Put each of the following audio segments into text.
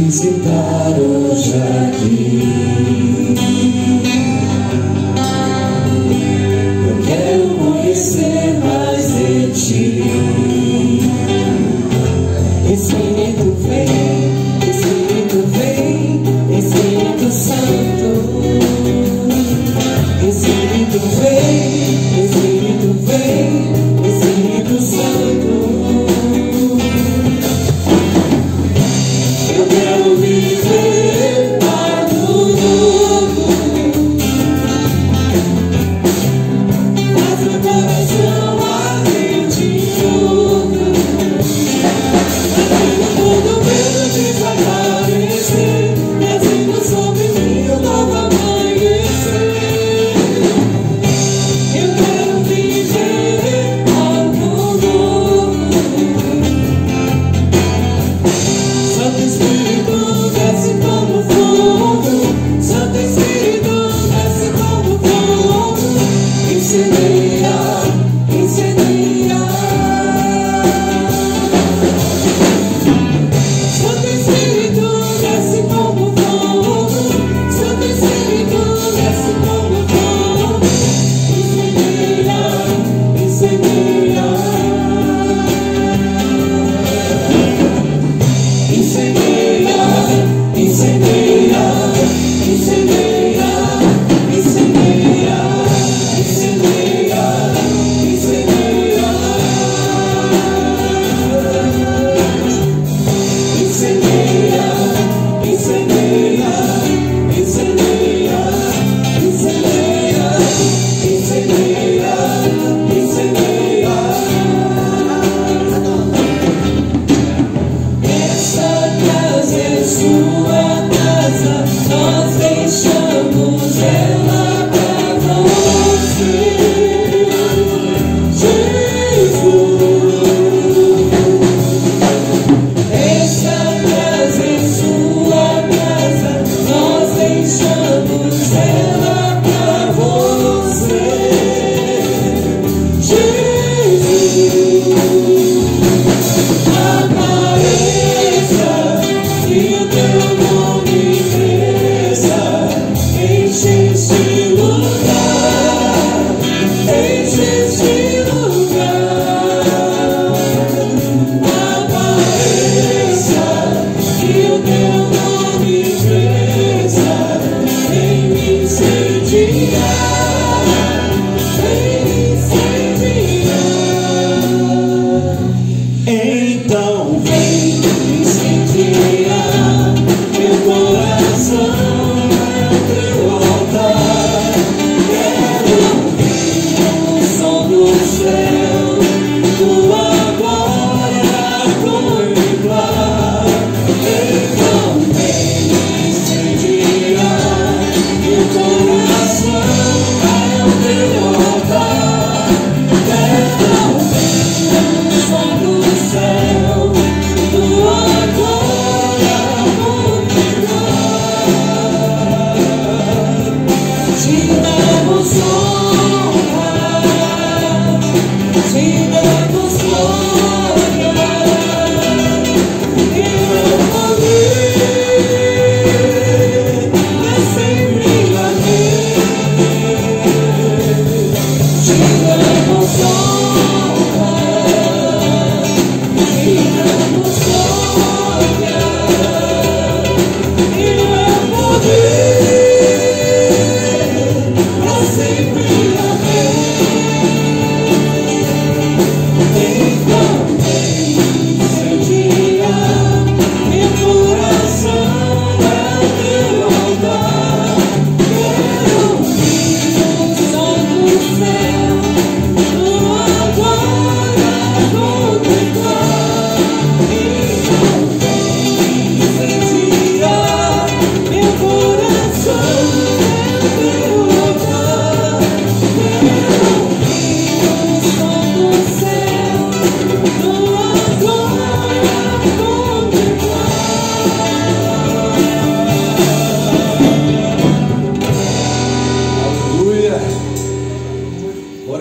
Visitar o jardim. Eu quero conhecer mais de ti. Espírito vem, Espírito vem, Espírito Santo. Espírito vem, Espírito vem, Espírito Santo. Eu quero viver algo novo. Faz meu coração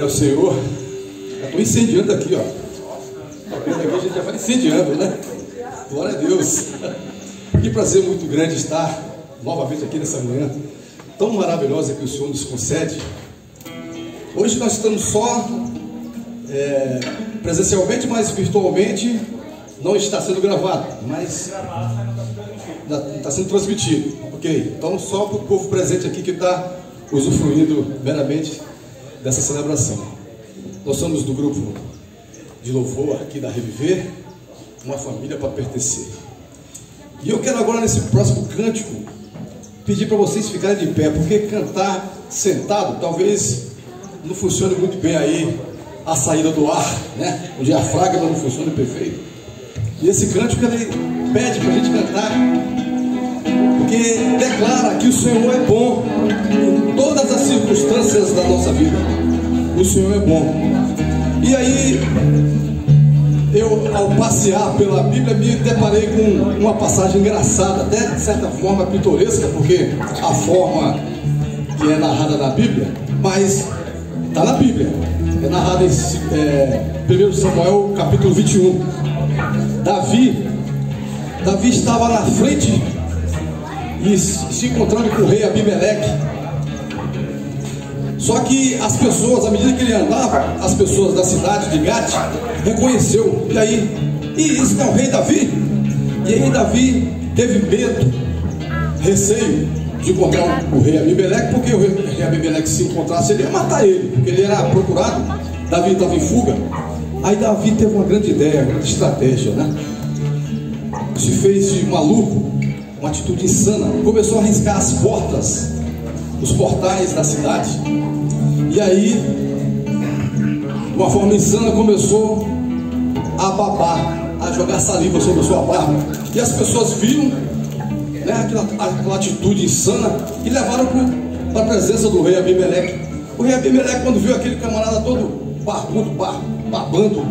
ao Senhor. Eu estou incendiando aqui, ó. Aqui a gente já vai incendiando, né? Glória a Deus. Que prazer muito grande estar novamente aqui nessa manhã tão maravilhosa que o Senhor nos concede. Hoje nós estamos só presencialmente, mas virtualmente não está sendo gravado, mas está sendo transmitido. Ok? Então só para o povo presente aqui que está usufruindo meramente dessa celebração. Nós somos do grupo de louvor aqui da Reviver, uma família para pertencer. E eu quero agora, nesse próximo cântico, pedir para vocês ficarem de pé, porque cantar sentado talvez não funcione muito bem aí a saída do ar, né? O diafragma não funciona perfeito. E esse cântico ele pede para a gente cantar, porque declara que o Senhor é bom em todas as circunstâncias da nossa vida. O Senhor é bom. E aí, eu, ao passear pela Bíblia, me deparei com uma passagem engraçada, até de certa forma pitoresca, porque a forma que é narrada na Bíblia, mas está na Bíblia. É narrada em 1 Samuel capítulo 21. Davi estava na frente e se encontrando com o rei Abimeleque. Só que as pessoas, à medida que ele andava, as pessoas da cidade de Gate reconheceu. E aí, isso é o rei Davi? E aí Davi teve medo, receio de encontrar o rei Abimeleque, porque o rei Abimeleque, se encontrasse, ele ia matar ele, porque ele era procurado. Davi estava em fuga. Aí Davi teve uma grande ideia, uma grande estratégia, né? Se fez de maluco, uma atitude insana. Começou a riscar as portas, os portais da cidade. E aí, de uma forma insana, começou a babar, a jogar saliva sobre a sua barba. E as pessoas viram, né, aquela atitude insana e levaram para a presença do rei Abimeleque. O rei Abimeleque, quando viu aquele camarada todo barbudo, babando,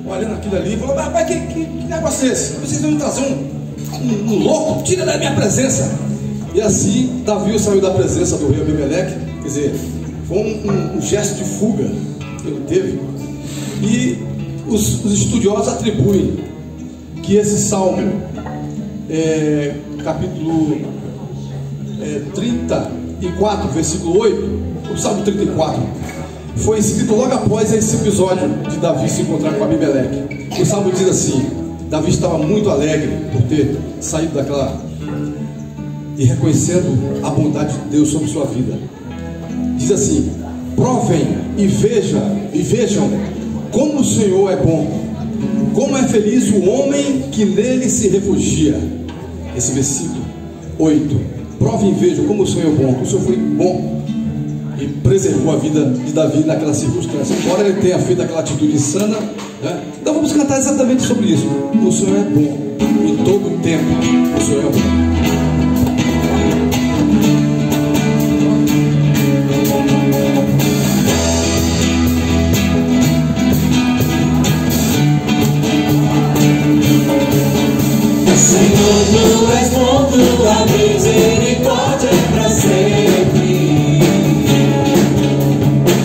olhando aquilo ali, falou: rapaz, que negócio é esse? Vocês vão me trazer um louco? Tira da minha presença. E assim Davi saiu da presença do rei Abimeleque. Quer dizer, foi um gesto de fuga que ele teve. E os estudiosos atribuem que esse salmo, capítulo 34, versículo 8, o salmo 34, foi escrito logo após esse episódio de Davi se encontrar com Abimeleque. O salmo diz assim: Davi estava muito alegre por ter saído daquela e reconhecendo a bondade de Deus sobre sua vida. Diz assim: provem e vejam como o Senhor é bom, como é feliz o homem que nele se refugia. Esse versículo 8: provem e vejam como o Senhor é bom. O Senhor foi bom e preservou a vida de Davi naquela circunstância, embora ele tenha feito aquela atitude insana, né? Então vamos cantar exatamente sobre isso. O Senhor é bom em todo o tempo. O Senhor é bom. Senhor, tu és bom, tua misericórdia é para sempre.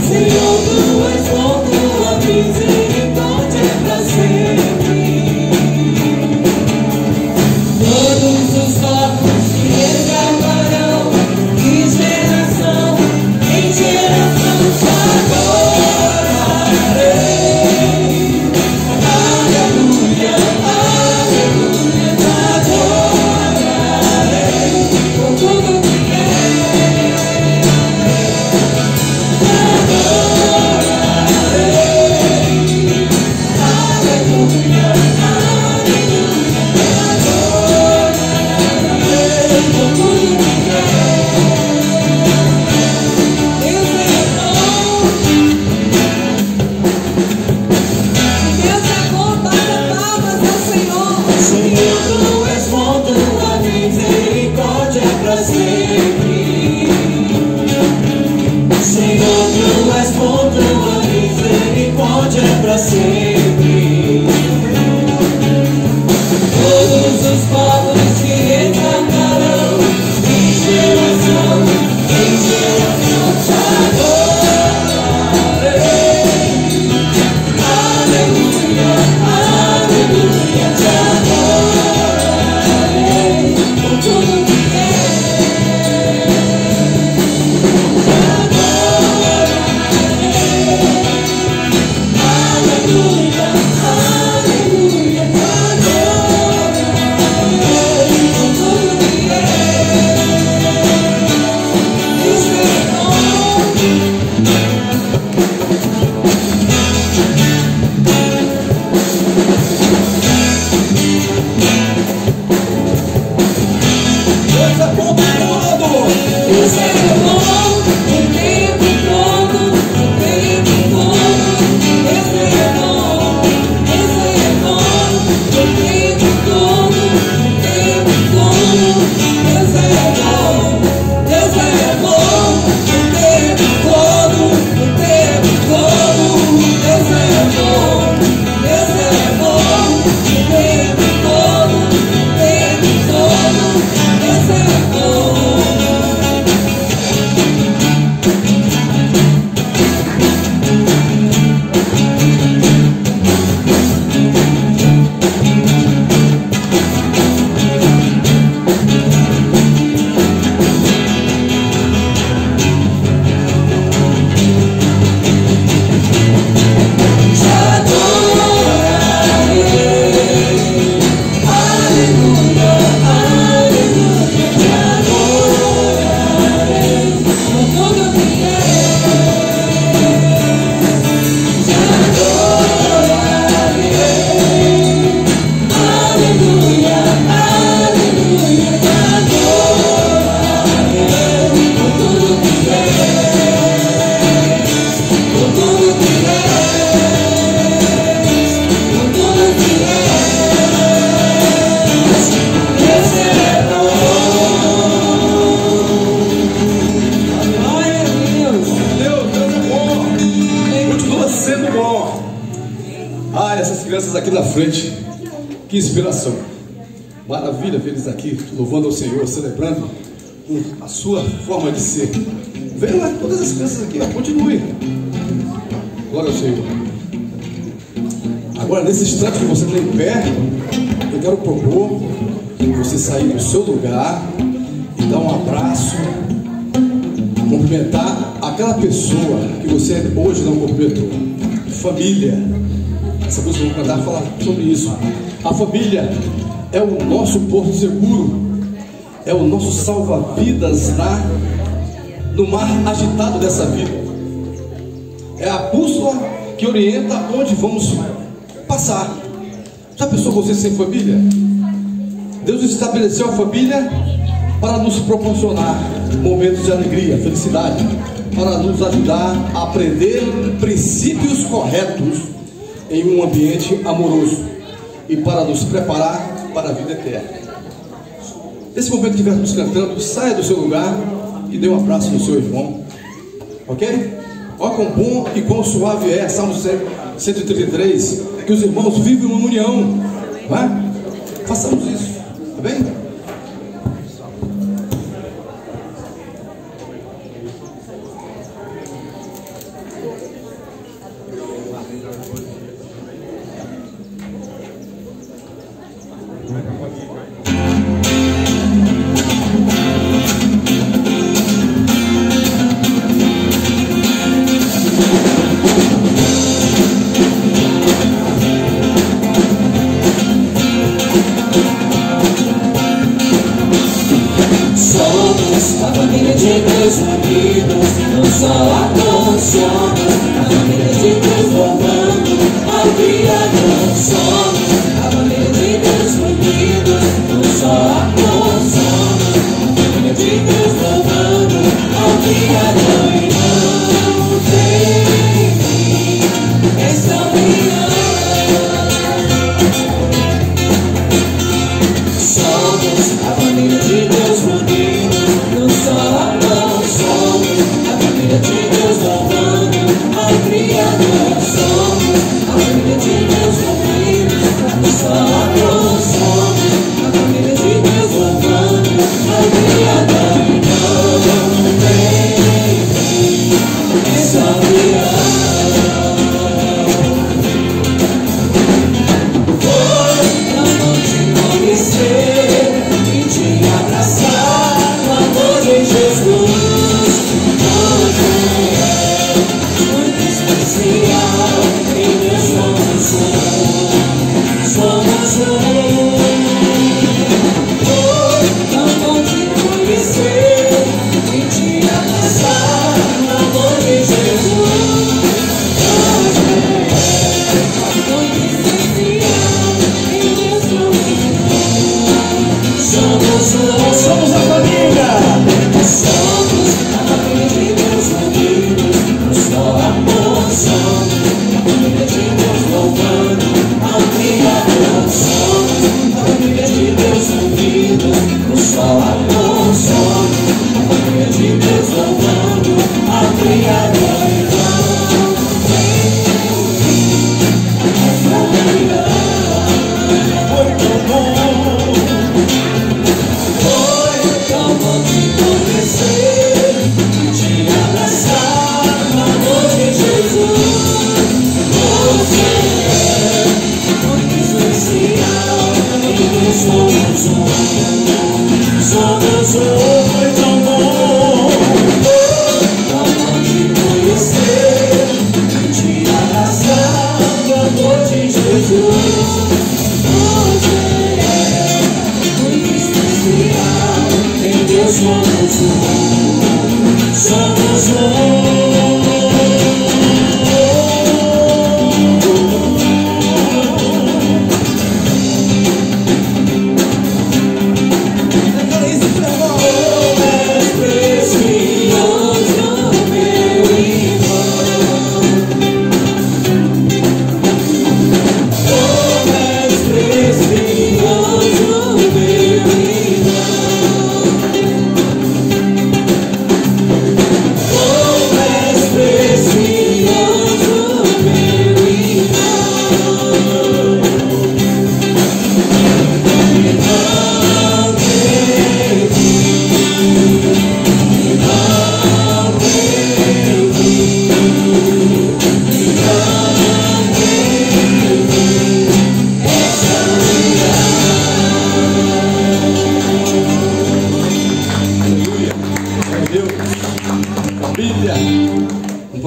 Senhor, tu és bom, tua misericórdia é para sempre. Todos os corpos te exaltarão, de geração em geração te adorarei. Aleluia, aleluia, te adorarei por tudo que és. essas crianças aqui na frente. Que inspiração. Maravilha ver eles aqui, louvando ao Senhor, celebrando a sua forma de ser. Venham lá, todas as crianças aqui, ó, continue. Glória ao Senhor. Agora, nesse instante que você está em pé, eu quero propor que você sair do seu lugar e dar um abraço, cumprimentar aquela pessoa que você hoje não cumprimentou. Família. Essa música que eu vou cantar fala sobre isso. A família é o nosso porto seguro, é o nosso salva-vidas no mar agitado dessa vida. É a bússola que orienta onde vamos passar. Já pensou você sem família? Deus estabeleceu a família para nos proporcionar momentos de alegria, felicidade, para nos ajudar a aprender princípios corretos em um ambiente amoroso e para nos preparar para a vida eterna. Nesse momento que estivermos cantando, saia do seu lugar e dê um abraço no seu irmão, ok? Olha quão bom e quão suave é, Salmo 133, que os irmãos vivem uma união, não é? Façamos isso, tá bem?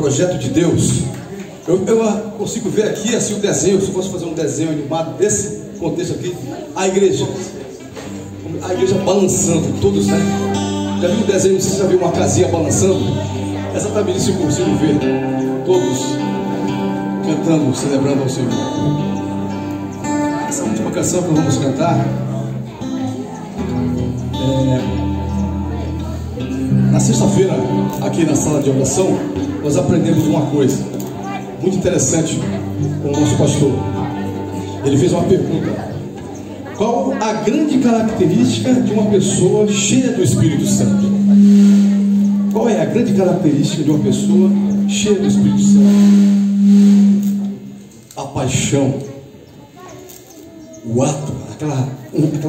projeto de Deus. Eu consigo ver aqui assim o desenho, se eu fosse fazer um desenho animado desse contexto aqui, a igreja balançando, todos, né? Já viu o desenho, você já viu uma casinha balançando? Exatamente isso eu consigo ver, todos cantando, celebrando ao Senhor. Essa última canção que nós vamos cantar na sexta-feira, aqui na sala de oração, nós aprendemos uma coisa muito interessante com o nosso pastor. Ele fez uma pergunta: qual a grande característica de uma pessoa cheia do Espírito Santo? Qual é a grande característica de uma pessoa cheia do Espírito Santo? A paixão, o ato, aquela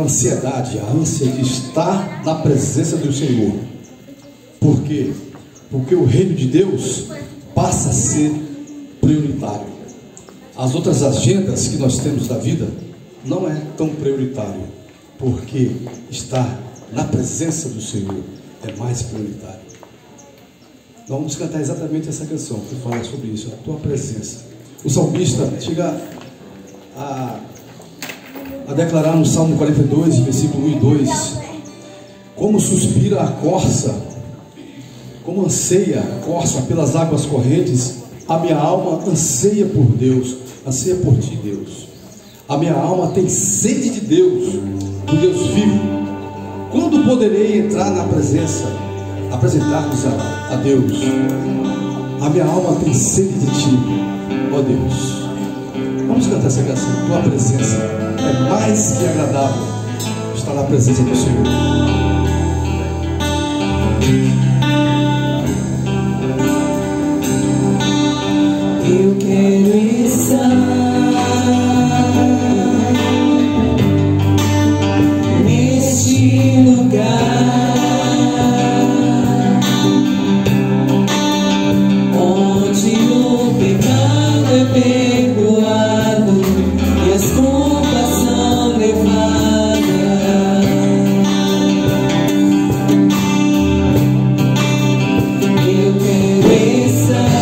ansiedade, a ânsia de estar na presença do Senhor. Por quê? Porque o reino de Deus passa a ser prioritário. As outras agendas que nós temos da vida não é tão prioritário, porque estar na presença do Senhor é mais prioritário. Nós vamos cantar exatamente essa canção que fala sobre isso, a tua presença. O salmista chega a declarar no Salmo 42, versículo 1 e 2: como suspira a corça, como anseia a corça pelas águas correntes, a minha alma anseia por Deus, anseia por ti, Deus. A minha alma tem sede de Deus, do Deus vivo. Quando poderei entrar na presença, apresentar-nos a Deus? A minha alma tem sede de ti, ó Deus. Vamos cantar essa canção. Tua presença é mais que agradável, estar na presença do Senhor. Eu quero estar neste lugar onde o pecado é perdoado e as culpas são levadas. Eu quero estar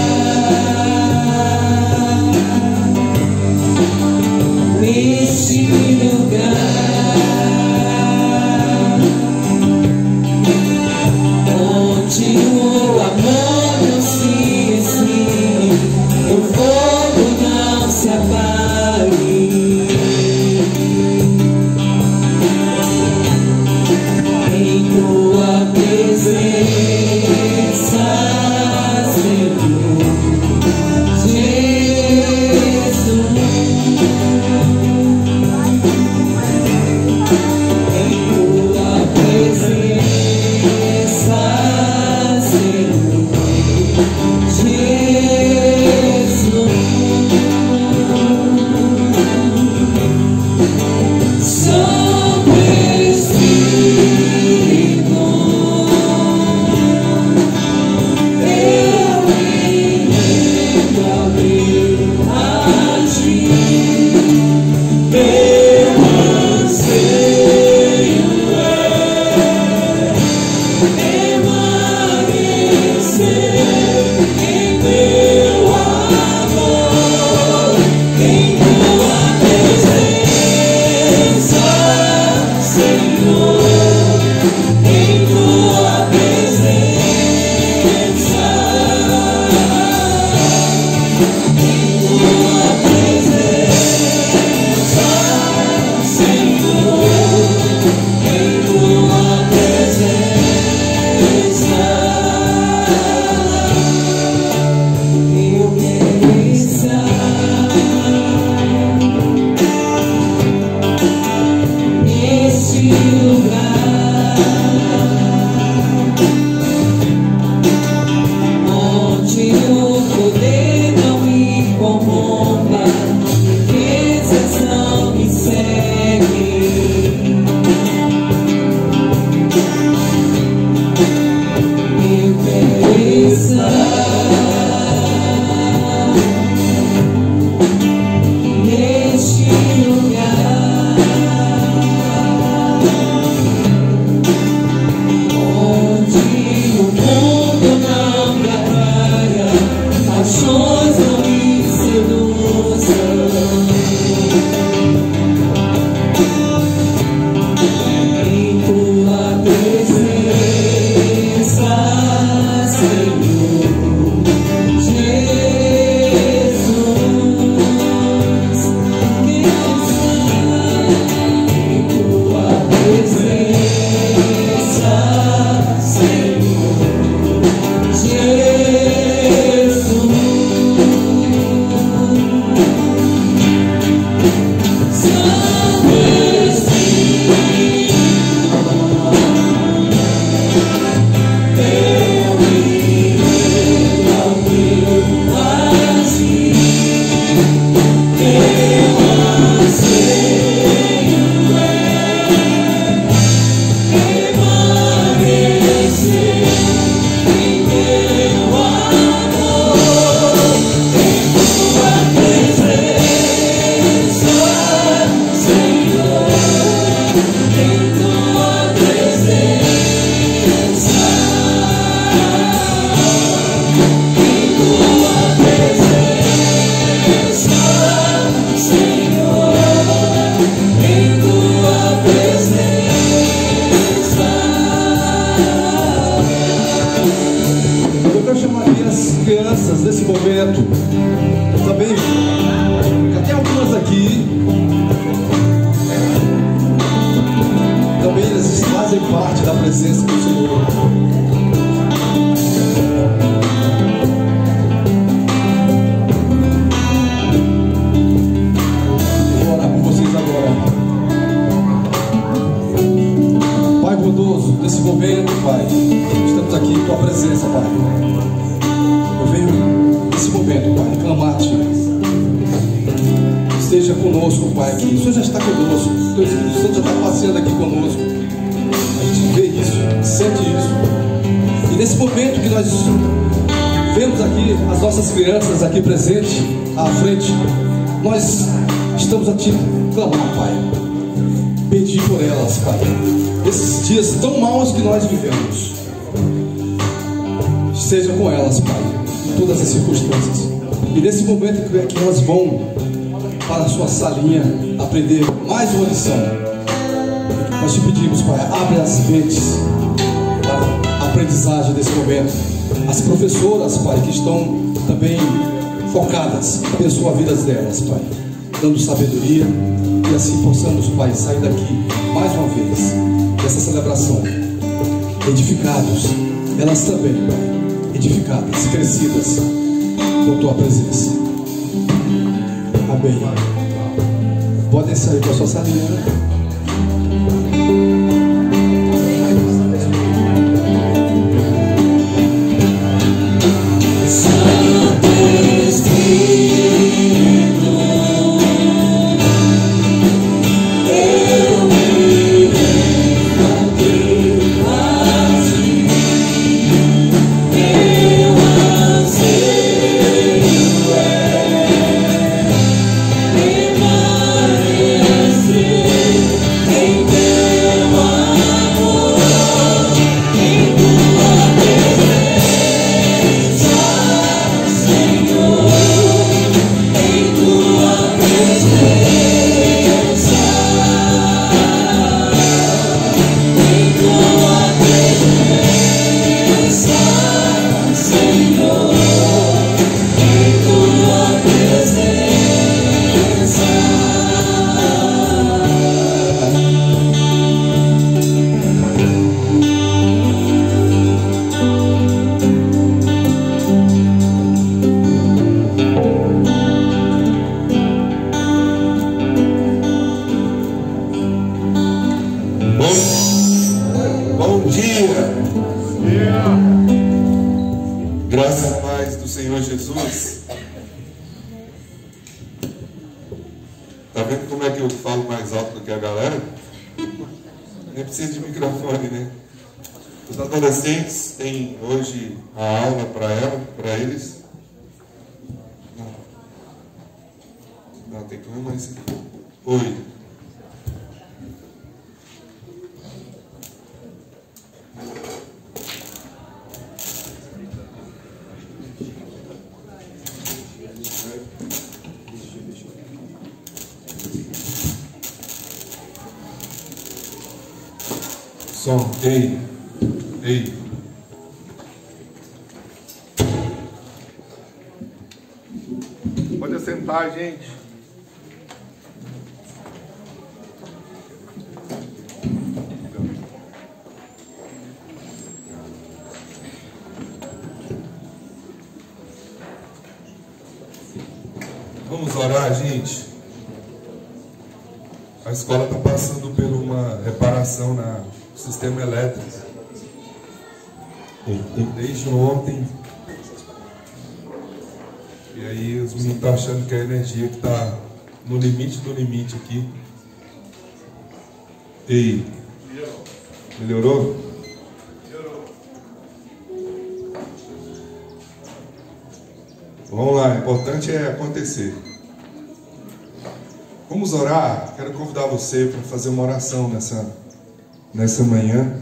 momento, também, até algumas aqui, também eles fazem parte da presença do Senhor. Eu vou orar por vocês agora. Pai bondoso, nesse momento, Pai, estamos aqui em Tua presença, Pai. Eu venho nesse momento, Pai, clamar-te. Esteja conosco, Pai, aqui. O Senhor já está conosco. O Teu Espírito Santo já está passeando aqui conosco. A gente vê isso, sente isso. E nesse momento que nós vemos aqui as nossas crianças aqui presentes, à frente, nós estamos a Te clamar, Pai. Pedir por elas, Pai. Esses dias tão maus que nós vivemos, esteja com elas, Pai, em todas as circunstâncias. E nesse momento que elas vão para a sua salinha aprender mais uma lição, nós te pedimos, Pai, abre as mentes para a aprendizagem desse momento. As professoras, Pai, que estão também focadas, abençoa a vida delas, Pai, dando sabedoria, e assim possamos, Pai, sair daqui mais uma vez dessa celebração edificados, elas também, Pai, edificadas, crescidas com Tua presença. Amém. Podem sair para a sua salinha. Graças e paz do Senhor Jesus. Tá vendo como é que eu falo mais alto do que a galera? Nem precisa de microfone, né? Os adolescentes têm hoje a aula para eles. Não, tem que arrumar isso aqui. Oi. Som, ei, ei. Pode assentar, gente. Vamos orar, gente. A escola está passando por uma reparação no sistema elétrico. Desde ontem. E aí os meninos estão achando que a energia que está no limite do limite aqui. E melhorou? Vamos lá, o importante é acontecer. Vamos orar. Quero convidar você para fazer uma oração nessa manhã.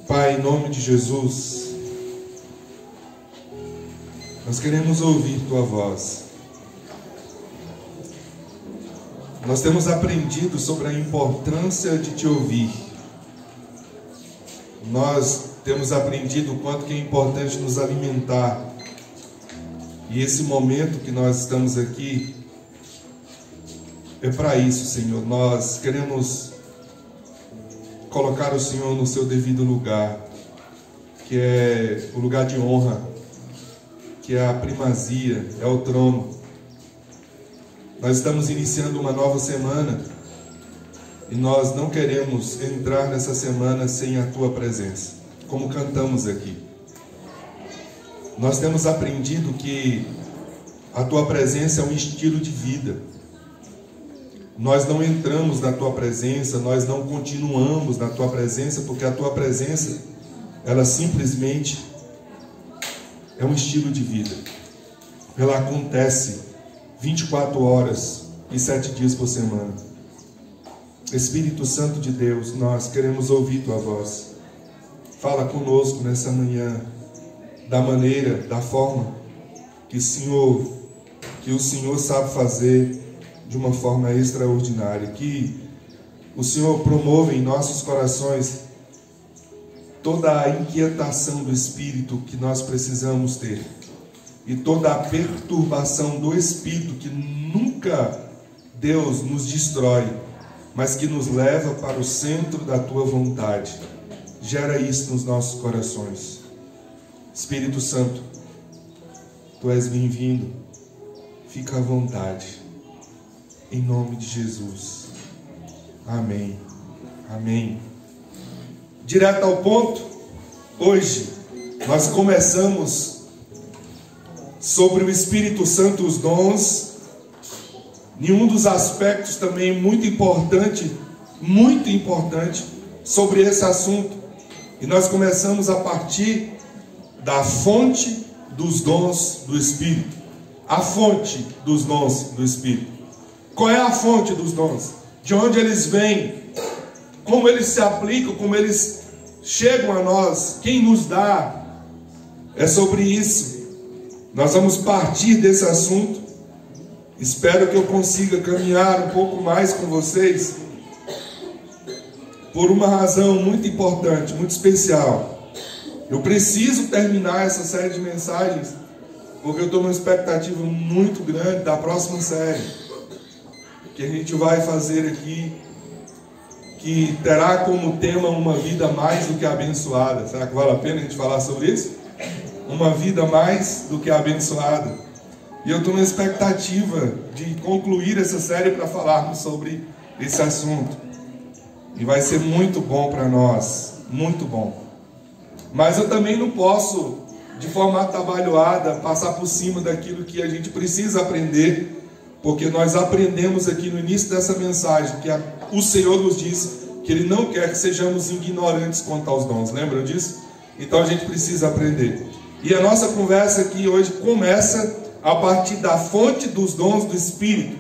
Pai, em nome de Jesus, nós queremos ouvir Tua voz. Nós temos aprendido sobre a importância de Te ouvir. Nós temos aprendido o quanto que é importante nos alimentar E esse momento que nós estamos aqui é para isso, Senhor. Nós queremos colocar o Senhor no seu devido lugar, que é o lugar de honra, que é a primazia, é o trono. Nós estamos iniciando uma nova semana e nós não queremos entrar nessa semana sem a Tua presença, como cantamos aqui. Nós temos aprendido que a Tua presença é um estilo de vida. Nós não entramos na Tua presença, nós não continuamos na Tua presença, porque a Tua presença, ela simplesmente é um estilo de vida. Ela acontece 24 horas e 7 dias por semana. Espírito Santo de Deus, nós queremos ouvir Tua voz. Fala conosco nessa manhã, da maneira, da forma que o Senhor sabe fazer de uma forma extraordinária. Que o Senhor promova em nossos corações toda a inquietação do Espírito que nós precisamos ter, e toda a perturbação do Espírito que nunca, Deus, nos destrói, mas que nos leva para o centro da Tua vontade. Gera isso nos nossos corações. Espírito Santo, Tu és bem-vindo. Fica à vontade. Em nome de Jesus. Amém. Amém. Direto ao ponto, hoje nós começamos sobre o Espírito Santo, os dons, e um dos aspectos também muito importante sobre esse assunto. E nós começamos a partir da fonte dos dons do Espírito. A fonte dos dons do Espírito. Qual é a fonte dos dons? De onde eles vêm? Como eles se aplicam? Como eles chegam a nós? Quem nos dá? É sobre isso. Nós vamos partir desse assunto. Espero que eu consiga caminhar um pouco mais com vocês, por uma razão muito importante, muito especial. Eu preciso terminar essa série de mensagens, porque eu estou numa expectativa muito grande da próxima série que a gente vai fazer aqui, que terá como tema uma vida mais do que abençoada. Será que vale a pena a gente falar sobre isso? Uma vida mais do que abençoada. E eu estou na expectativa de concluir essa série para falarmos sobre esse assunto. E vai ser muito bom para nós, muito bom. Mas eu também não posso, de forma atabalhoada, passar por cima daquilo que a gente precisa aprender, porque nós aprendemos aqui no início dessa mensagem que o Senhor nos disse que Ele não quer que sejamos ignorantes quanto aos dons. Lembram disso? Então a gente precisa aprender. E a nossa conversa aqui hoje começa a partir da fonte dos dons do Espírito.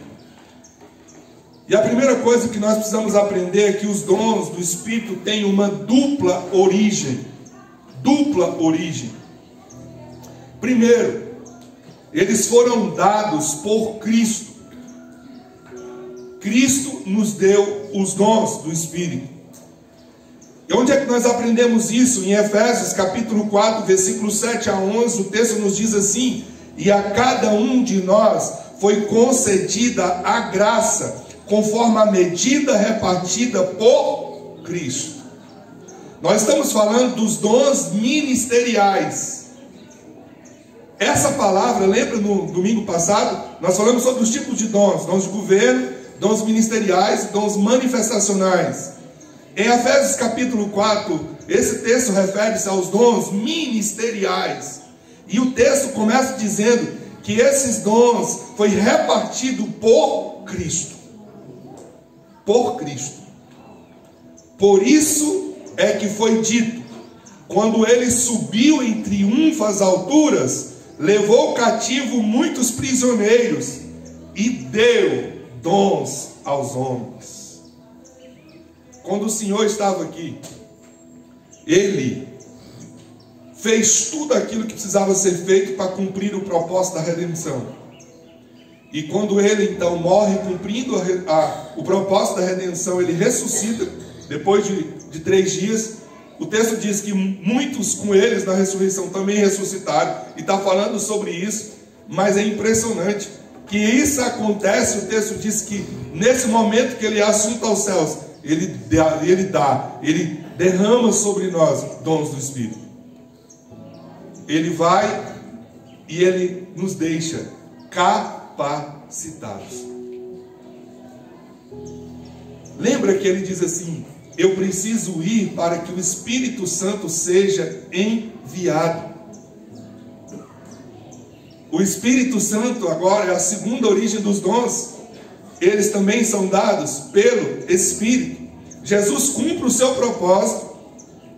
E a primeira coisa que nós precisamos aprender é que os dons do Espírito têm uma dupla origem. Dupla origem. Primeiro, eles foram dados por Cristo. Cristo nos deu os dons do Espírito. E onde é que nós aprendemos isso? Em Efésios capítulo 4, versículos 7 a 11, o texto nos diz assim: e a cada um de nós foi concedida a graça, conforme a medida repartida por Cristo. Nós estamos falando dos dons ministeriais. Essa palavra, lembra no domingo passado? Nós falamos sobre os tipos de dons: dons de governo, dons ministeriais, dons manifestacionais. Em Efésios capítulo 4, esse texto refere-se aos dons ministeriais. E o texto começa dizendo que esses dons foi repartido por Cristo. Por Cristo. Por isso é que foi dito: quando Ele subiu em triunfo às alturas, levou cativo muitos prisioneiros e deu dons aos homens. Quando o Senhor estava aqui, Ele fez tudo aquilo que precisava ser feito para cumprir o propósito da redenção. E quando Ele então morre cumprindo o propósito da redenção, Ele ressuscita depois de 3 dias. O texto diz que muitos com eles na ressurreição também ressuscitaram, e está falando sobre isso. Mas é impressionante que isso acontece. O texto diz que nesse momento que ele é assunto aos céus, ele derrama sobre nós dons do Espírito. Ele vai e ele nos deixa capacitados. Lembra que ele diz assim: eu preciso ir para que o Espírito Santo seja enviado. O Espírito Santo agora é a segunda origem dos dons. Eles também são dados pelo Espírito. Jesus cumpre o seu propósito.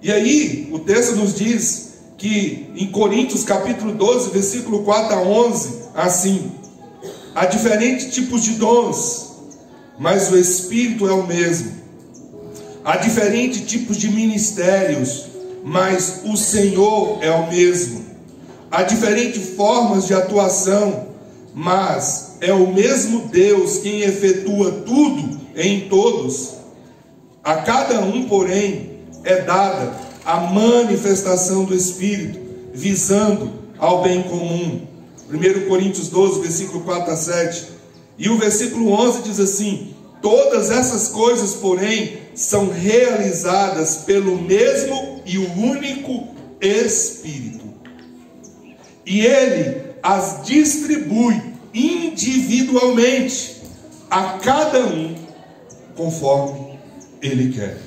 E aí o texto nos diz que em Coríntios capítulo 12, versículo 4 a 11, assim: há diferentes tipos de dons, mas o Espírito é o mesmo. Há diferentes tipos de ministérios, mas o Senhor é o mesmo. Há diferentes formas de atuação, mas é o mesmo Deus quem efetua tudo em todos. A cada um, porém, é dada a manifestação do Espírito, visando ao bem comum. 1 Coríntios 12, versículo 4 a 7. E o versículo 11 diz assim: todas essas coisas, porém, são realizadas pelo mesmo e o único Espírito. E Ele as distribui individualmente a cada um conforme Ele quer.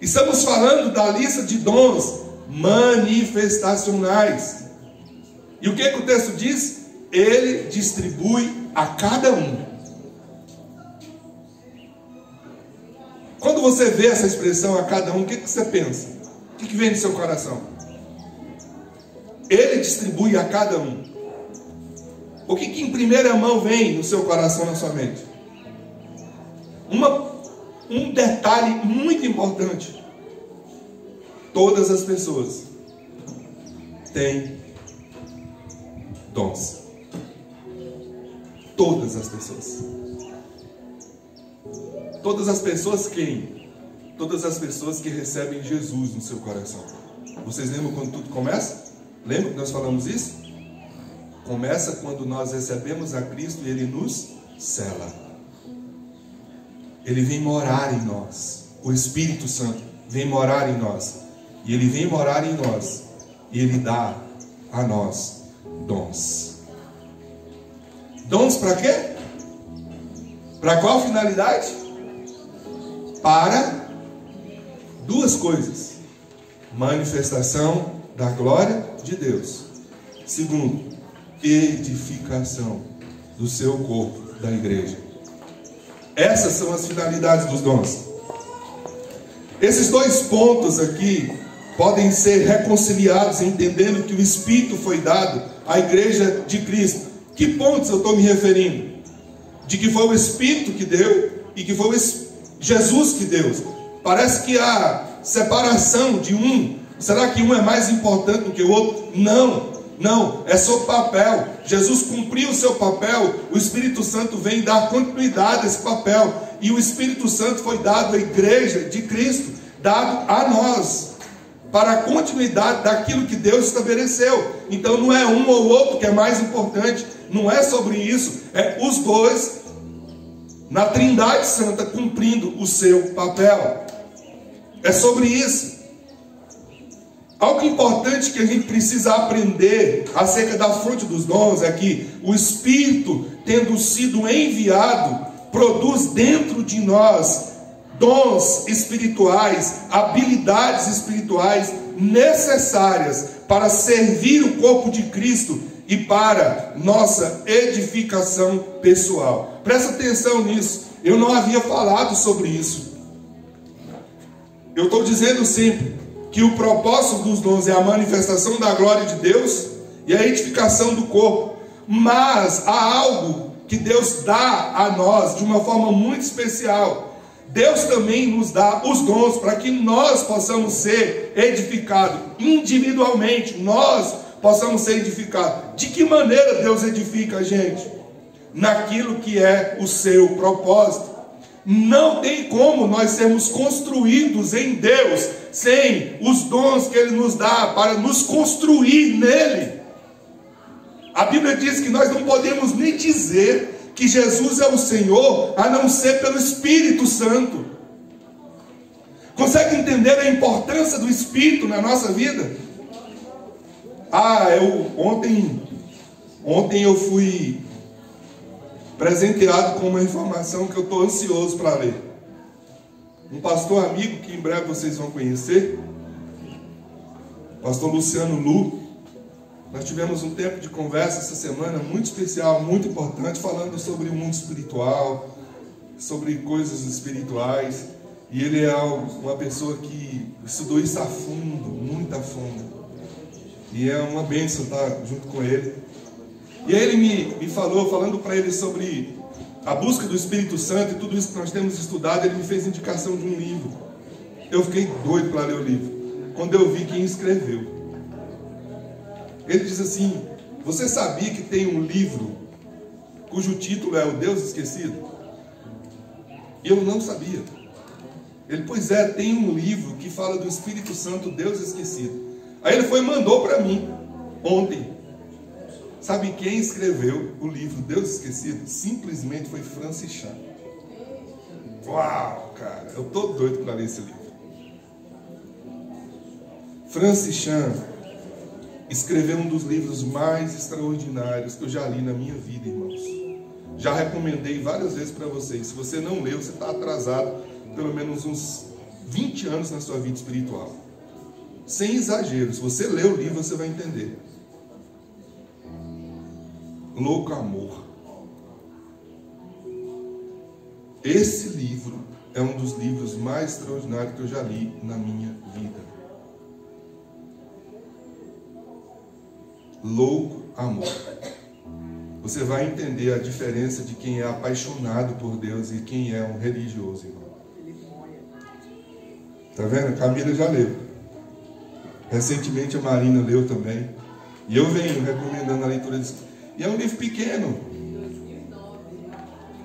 Estamos falando da lista de dons manifestacionais. E o que o texto diz? Ele distribui a cada um. Quando você vê essa expressão a cada um, o que você pensa? O que vem no seu coração? Ele distribui a cada um. O que em primeira mão vem no seu coração, na sua mente? Um detalhe muito importante: todas as pessoas têm dons. Todas as pessoas. Todas as pessoas quem? Todas as pessoas que recebem Jesus no seu coração. Vocês lembram quando tudo começa? Lembra que nós falamos isso? Começa quando nós recebemos a Cristo e Ele nos sela. Ele vem morar em nós. O Espírito Santo vem morar em nós. E Ele vem morar em nós. E Ele dá a nós dons. Dons para quê? Para qual finalidade? Para duas coisas: manifestação da glória de Deus. Segundo, edificação do seu corpo, da igreja. Essas são as finalidades dos dons. Esses dois pontos aqui podem ser reconciliados, entendendo que o Espírito foi dado à igreja de Cristo. Que pontos eu estou me referindo? De que foi o Espírito que deu e que foi Jesus que deu. Parece que há separação de um. Será que um é mais importante do que o outro? Não, é seu papel. Jesus cumpriu o seu papel, o Espírito Santo vem dar continuidade a esse papel. E o Espírito Santo foi dado à igreja de Cristo, dado a nós, para a continuidade daquilo que Deus estabeleceu. Então não é um ou outro que é mais importante, não é sobre isso, é os dois na Trindade Santa cumprindo o seu papel. É sobre isso. Algo importante que a gente precisa aprender acerca da fonte dos dons é que o Espírito, tendo sido enviado, produz dentro de nós dons espirituais, habilidades espirituais necessárias para servir o corpo de Cristo e para nossa edificação pessoal. Presta atenção nisso. Eu não havia falado sobre isso. Eu estou dizendo sempre que o propósito dos dons é a manifestação da glória de Deus e a edificação do corpo. Mas há algo que Deus dá a nós de uma forma muito especial. Deus também nos dá os dons para que nós possamos ser edificados individualmente. Nós possamos ser edificados. De que maneira Deus edifica a gente? Naquilo que é o seu propósito. Não tem como nós sermos construídos em Deus sem os dons que Ele nos dá para nos construir nele. A Bíblia diz que nós não podemos nem dizer que Jesus é o Senhor, a não ser pelo Espírito Santo. Consegue entender a importância do Espírito na nossa vida? Ontem eu fui presenteado com uma informação que eu estou ansioso para ler. Um pastor amigo que em breve vocês vão conhecer, pastor Luciano Lu. Nós tivemos um tempo de conversa essa semana muito especial, muito importante, falando sobre o mundo espiritual, sobre coisas espirituais. E ele é uma pessoa que estudou isso a fundo, muito a fundo. E é uma bênção estar junto com ele. E aí ele me falou, falando para ele sobre a busca do Espírito Santo e tudo isso que nós temos estudado, ele me fez indicação de um livro. Eu fiquei doido para ler o livro, quando eu vi quem escreveu. Ele diz assim: você sabia que tem um livro cujo título é O Deus Esquecido? E eu não sabia. Ele, pois é, tem um livro que fala do Espírito Santo, Deus Esquecido. Aí ele foi e mandou para mim ontem. Sabe quem escreveu o livro Deus Esquecido? Simplesmente foi Francis Chan. Uau, cara, eu tô doido para ler esse livro. Francis Chan escreveu um dos livros mais extraordinários que eu já li na minha vida, irmãos. Já recomendei várias vezes para vocês. Se você não leu, você está atrasado pelo menos uns 20 anos na sua vida espiritual. Sem exagero. Se você ler o livro, você vai entender. Louco Amor. Esse livro é um dos livros mais extraordinários que eu já li na minha vida. Louco Amor. Você vai entender a diferença de quem é apaixonado por Deus e quem é um religioso, irmão. Tá vendo? A Camila já leu. Recentemente a Marina leu também. E eu venho recomendando a leitura desse. E é um livro pequeno.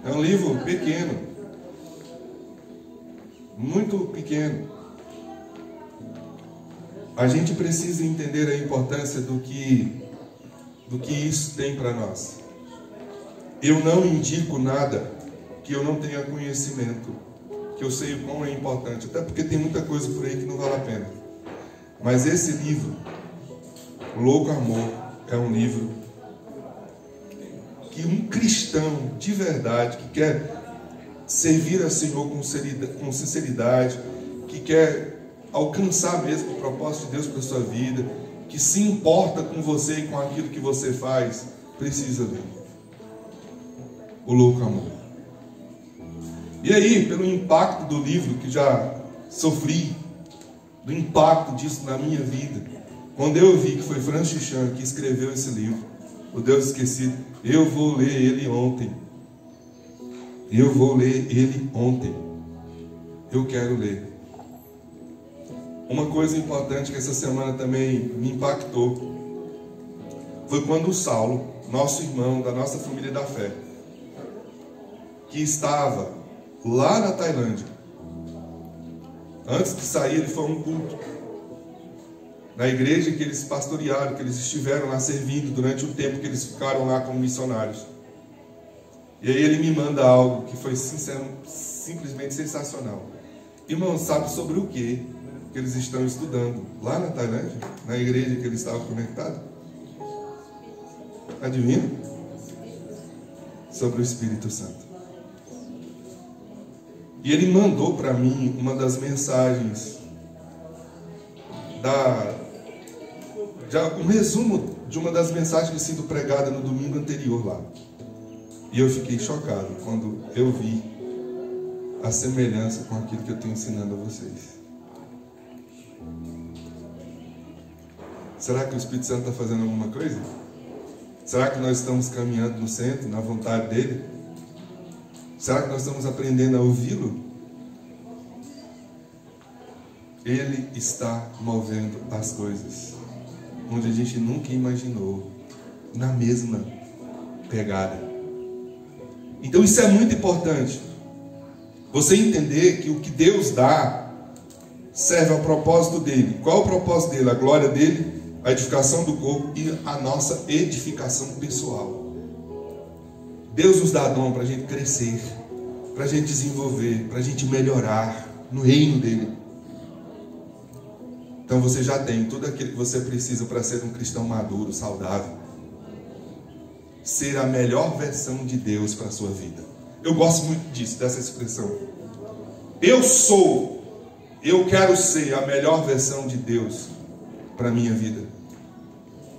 É um livro pequeno. Muito pequeno. A gente precisa entender a importância do que isso tem para nós. Eu não indico nada que eu não tenha conhecimento, que eu sei o quão é importante, até porque tem muita coisa por aí que não vale a pena. Mas esse livro, Louco Amor, é um livro que um cristão de verdade, que quer servir ao Senhor com sinceridade, que quer alcançar mesmo o propósito de Deus para a sua vida, que se importa com você e com aquilo que você faz, precisa ler o Louco Amor. E aí, pelo impacto do livro, que já sofri, do impacto disso na minha vida, quando eu vi que foi Francis Chan que escreveu esse livro, O Deus Esquecido, eu vou ler ele ontem. Eu vou ler ele ontem. Eu quero ler. Uma coisa importante que essa semana também me impactou foi quando o Saulo, nosso irmão da nossa família da fé, que estava lá na Tailândia, antes de sair ele foi a um culto na igreja que eles pastorearam, que eles estiveram lá servindo durante o tempo que eles ficaram lá como missionários. E aí ele me manda algo que foi simplesmente sensacional. Irmão, sabe sobre o que eles estão estudando lá na Tailândia, na igreja que eles estavam conectados? Adivinha? Sobre o Espírito Santo. E ele mandou para mim uma das mensagens, um resumo de uma das mensagens que tinha sido pregada no domingo anterior lá. E eu fiquei chocado quando eu vi a semelhança com aquilo que eu estou ensinando a vocês. Será que o Espírito Santo está fazendo alguma coisa? Será que nós estamos caminhando no centro, na vontade dele? Será que nós estamos aprendendo a ouvi-lo? Ele está movendo as coisas onde a gente nunca imaginou, na mesma pegada. Então isso é muito importante. Você entender que o que Deus dá serve ao propósito dele. Qual é o propósito dele? A glória dele, a edificação do corpo e a nossa edificação pessoal. Deus nos dá dom para a gente crescer, para a gente desenvolver, para a gente melhorar no reino dele. Então você já tem tudo aquilo que você precisa para ser um cristão maduro, saudável. Ser a melhor versão de Deus para a sua vida. Eu gosto muito disso, dessa expressão. Eu quero ser a melhor versão de Deus para a minha vida.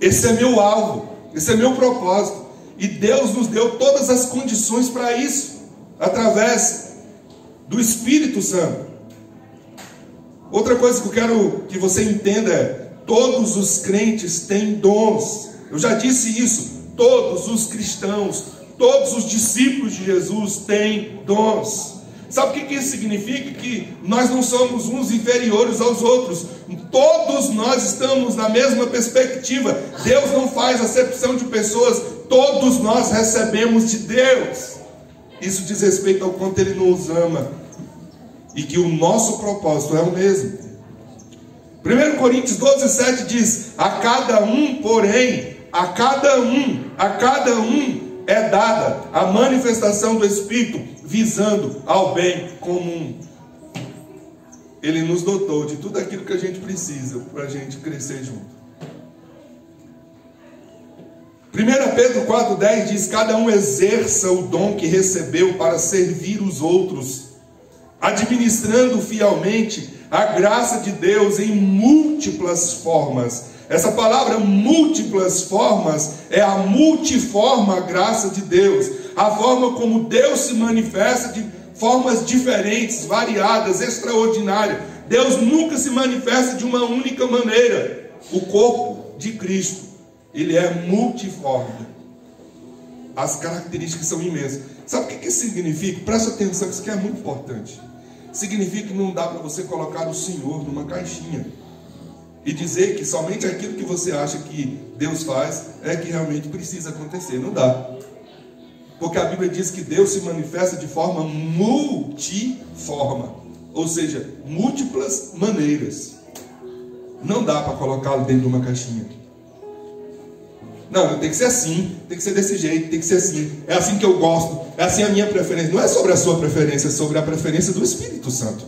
Esse é meu alvo, esse é meu propósito. E Deus nos deu todas as condições para isso, através do Espírito Santo. Outra coisa que eu quero que você entenda é: todos os crentes têm dons. Eu já disse isso. Todos os cristãos, todos os discípulos de Jesus têm dons. Sabe o que isso significa? Que nós não somos uns inferiores aos outros. Todos nós estamos na mesma perspectiva. Deus não faz acepção de pessoas. Todos nós recebemos de Deus. Isso diz respeito ao quanto Ele nos ama. E que o nosso propósito é o mesmo. 1 Coríntios 12:7 diz: a cada um, porém, a cada um é dada a manifestação do Espírito, visando ao bem comum. Ele nos dotou de tudo aquilo que a gente precisa para a gente crescer junto. 1 Pedro 4,10 diz: cada um exerça o dom que recebeu para servir os outros, administrando fielmente a graça de Deus em múltiplas formas. Essa palavra múltiplas formas é a multiforme graça de Deus. A forma como Deus se manifesta de formas diferentes, variadas, extraordinárias. Deus nunca se manifesta de uma única maneira. O corpo de Cristo, ele é multiforme. As características são imensas. Sabe o que isso significa? Presta atenção, isso aqui é muito importante. Significa que não dá para você colocar o Senhor numa caixinha e dizer que somente aquilo que você acha que Deus faz é que realmente precisa acontecer. Não dá. Porque a Bíblia diz que Deus se manifesta de forma multiforme, ou seja, múltiplas maneiras. Não dá para colocá-lo dentro de uma caixinha. Não, tem que ser assim, tem que ser desse jeito, tem que ser assim. É assim que eu gosto, é assim a minha preferência. Não é sobre a sua preferência, é sobre a preferência do Espírito Santo.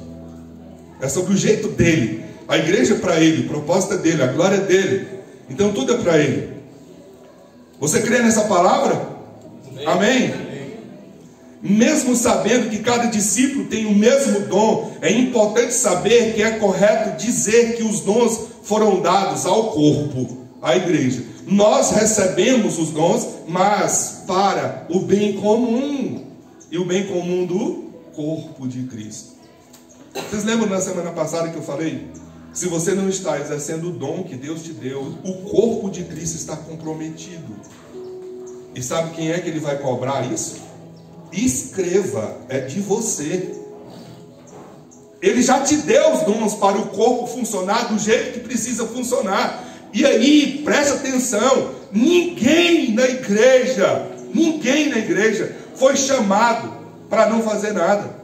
É sobre o jeito dele. A igreja é para ele, o propósito é dele, a glória é dele. Então tudo é para ele. Você crê nessa palavra? Amém? Mesmo sabendo que cada discípulo tem o mesmo dom, é importante saber que é correto dizer que os dons foram dados ao corpo, à igreja. Nós recebemos os dons, mas para o bem comum. E o bem comum do corpo de Cristo. Vocês lembram na semana passada que eu falei? Se você não está exercendo o dom que Deus te deu, o corpo de Cristo está comprometido. E sabe quem é que ele vai cobrar isso? Escreva, é de você. Ele já te deu os dons para o corpo funcionar do jeito que precisa funcionar. E aí, presta atenção, ninguém na igreja foi chamado para não fazer nada.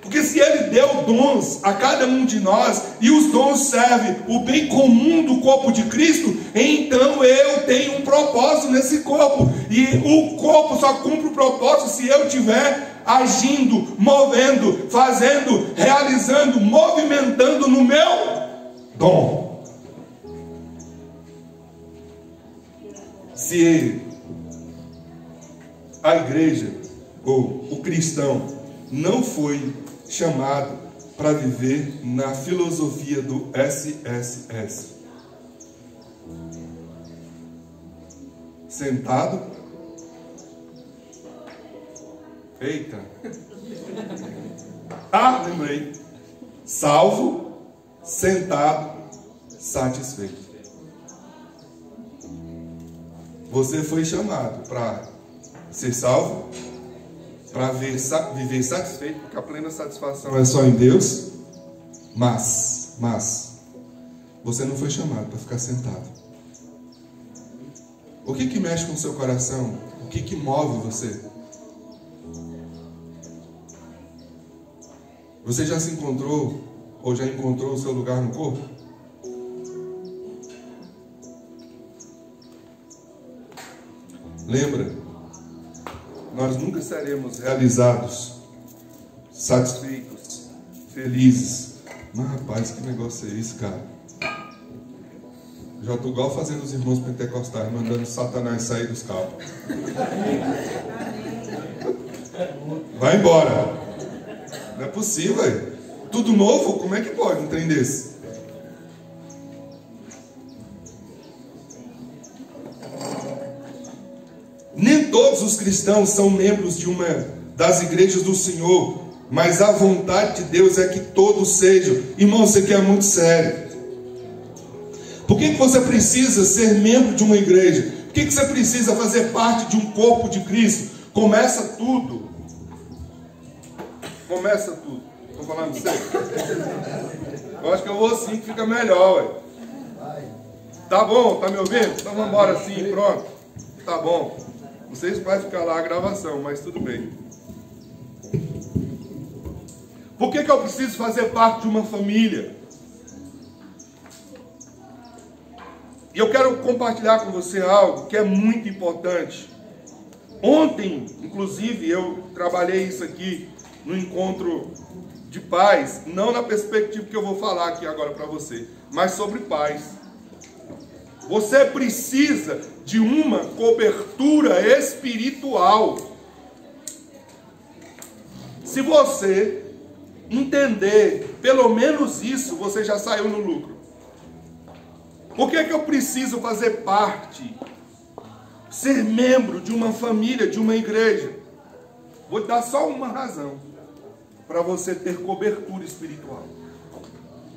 Porque se ele deu dons a cada um de nós, e os dons servem o bem comum do corpo de Cristo, então eu tenho um propósito nesse corpo. E o corpo só cumpre o propósito se eu estiver agindo, movendo, fazendo, realizando, movimentando no meu dom. Se a igreja ou o cristão não foi chamado para viver na filosofia do SSS, sentado, eita, lembrei, salvo, sentado, satisfeito. Você foi chamado para ser salvo, para viver satisfeito, porque a plena satisfação é só em Deus. Mas você não foi chamado para ficar sentado. O que mexe com o seu coração? O que move você? Você já se encontrou ou já encontrou o seu lugar no corpo? lembra, nós nunca seremos realizados, satisfeitos, felizes. Mas rapaz, que negócio é esse, cara? Já estou igual fazendo os irmãos pentecostais, mandando Satanás sair dos carros. Vai embora. Não é possível, velho. Tudo novo? Como é que pode um trem desse? Nem todos os cristãos são membros de uma das igrejas do Senhor, mas a vontade de Deus é que todos sejam. Irmão, isso aqui é muito sério. Por que você precisa ser membro de uma igreja? Por que você precisa fazer parte de um corpo de Cristo? Começa tudo. Começa tudo. Estou falando sério? Eu acho que eu vou assim que fica melhor, ué. Tá bom? Tá me ouvindo? Então vamos embora assim, pronto. Tá bom. Vocês podem ficar lá a gravação, mas tudo bem. Por que eu preciso fazer parte de uma família? E eu quero compartilhar com você algo que é muito importante. Ontem, inclusive, eu trabalhei isso aqui no encontro de pais, não na perspectiva que eu vou falar aqui agora para você, mas sobre pais. Você precisa de uma cobertura espiritual. Se você entender pelo menos isso, você já saiu no lucro. Por que eu preciso fazer parte, ser membro de uma família, de uma igreja? Vou te dar só uma razão para você ter cobertura espiritual.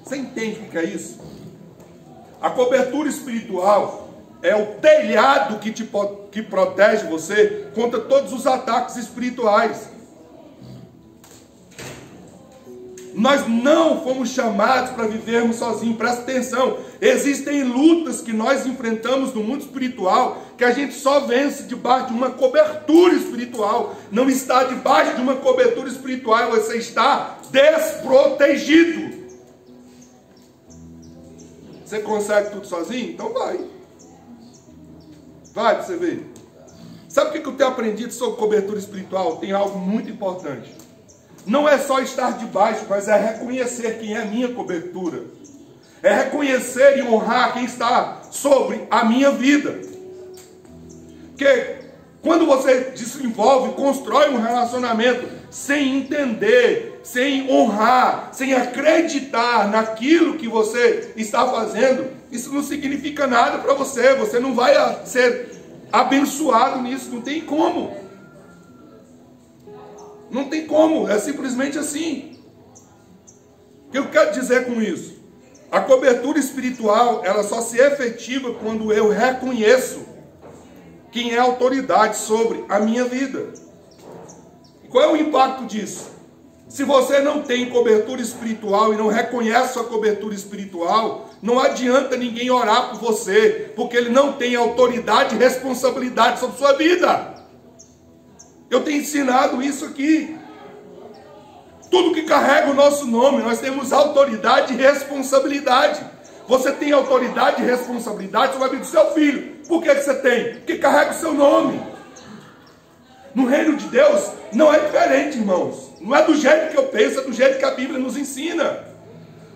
Você entende o que é isso? A cobertura espiritual é o telhado que protege você contra todos os ataques espirituais. Nós não fomos chamados para vivermos sozinhos. Presta atenção. Existem lutas que nós enfrentamos no mundo espiritual que a gente só vence debaixo de uma cobertura espiritual. Não está debaixo de uma cobertura espiritual, você está desprotegido. Você consegue tudo sozinho? Então vai. Vai para você ver. Sabe o que eu tenho aprendido sobre cobertura espiritual? Tem algo muito importante. Não é só estar debaixo, mas é reconhecer quem é a minha cobertura. É reconhecer e honrar quem está sobre a minha vida. Porque quando você desenvolve, constrói um relacionamento sem entender, sem honrar, sem acreditar naquilo que você está fazendo, isso não significa nada para você. Você não vai ser abençoado nisso, não tem como. Não tem como, é simplesmente assim. O que eu quero dizer com isso? A cobertura espiritual, ela só se efetiva quando eu reconheço quem é a autoridade sobre a minha vida. E qual é o impacto disso? Se você não tem cobertura espiritual e não reconhece sua cobertura espiritual, não adianta ninguém orar por você, porque ele não tem autoridade e responsabilidade sobre sua vida. Eu tenho ensinado isso aqui. Tudo que carrega o nosso nome, nós temos autoridade e responsabilidade. Você tem autoridade e responsabilidade sobre a vida do seu filho. Por que você tem? Porque carrega o seu nome. No reino de Deus não é diferente, irmãos. Não é do jeito que eu penso, é do jeito que a Bíblia nos ensina.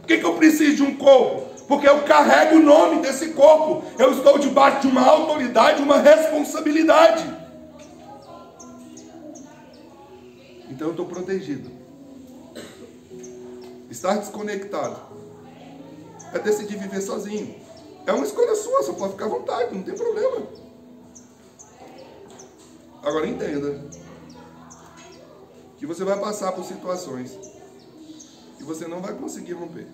Por que eu preciso de um corpo? Porque eu carrego o nome desse corpo. Eu estou debaixo de uma autoridade, uma responsabilidade. Então eu estou protegido. Estar desconectado é decidir viver sozinho. É uma escolha sua, você pode ficar à vontade, não tem problema. Agora entenda que você vai passar por situações que você não vai conseguir romper,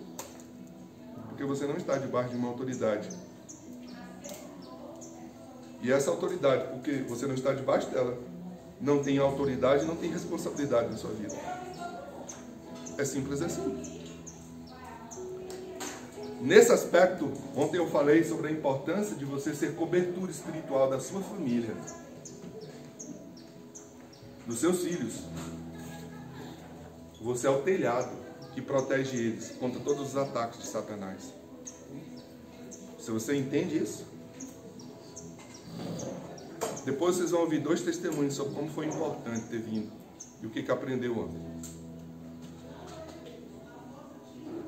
porque você não está debaixo de uma autoridade. E essa autoridade, porque você não está debaixo dela, não tem autoridade, não tem responsabilidade na sua vida. É simples assim. Nesse aspecto, ontem eu falei sobre a importância de você ser cobertura espiritual da sua família, dos seus filhos. Você é o telhado que protege eles contra todos os ataques de Satanás. Se você entende isso, Depois vocês vão ouvir 2 testemunhos sobre como foi importante ter vindo e o que aprendeu ontem.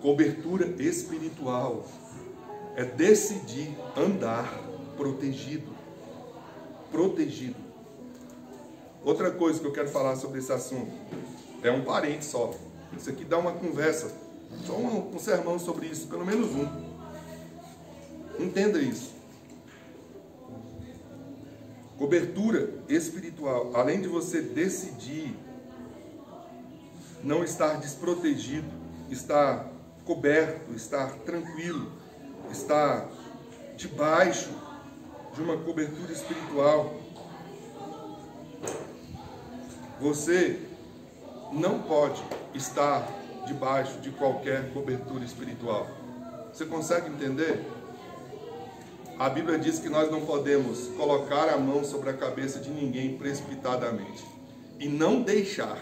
Cobertura espiritual é decidir andar protegido. Protegido. Outra coisa que eu quero falar sobre esse assunto é um parente só. Isso aqui dá uma conversa, só um sermão sobre isso, pelo menos um. Entenda isso. Cobertura espiritual, além de você decidir não estar desprotegido, estar coberto, estar tranquilo, estar debaixo de uma cobertura espiritual, você não pode estar debaixo de qualquer cobertura espiritual. Você consegue entender? A Bíblia diz que nós não podemos colocar a mão sobre a cabeça de ninguém precipitadamente. E não deixar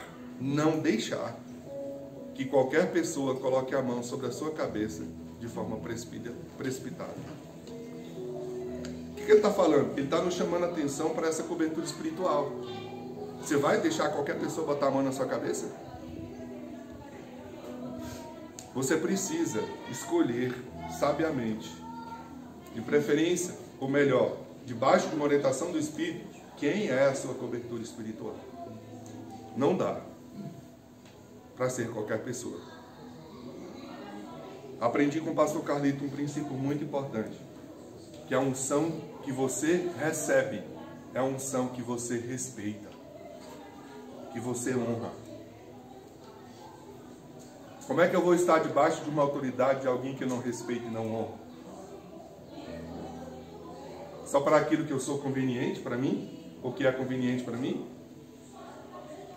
que qualquer pessoa coloque a mão sobre a sua cabeça de forma precipitada. O que ele está falando? Ele está nos chamando a atenção para essa cobertura espiritual. Você vai deixar qualquer pessoa botar a mão na sua cabeça? Você precisa escolher sabiamente, de preferência, ou melhor, debaixo de uma orientação do Espírito, quem é a sua cobertura espiritual. Não dá para ser qualquer pessoa. Aprendi com o pastor Carlito um princípio muito importante, que a unção que você recebe é a unção que você respeita, que você honra. Como é que eu vou estar debaixo de uma autoridade de alguém que eu não respeito e não honro? Só para aquilo que eu sou conveniente para mim? Ou que é conveniente para mim?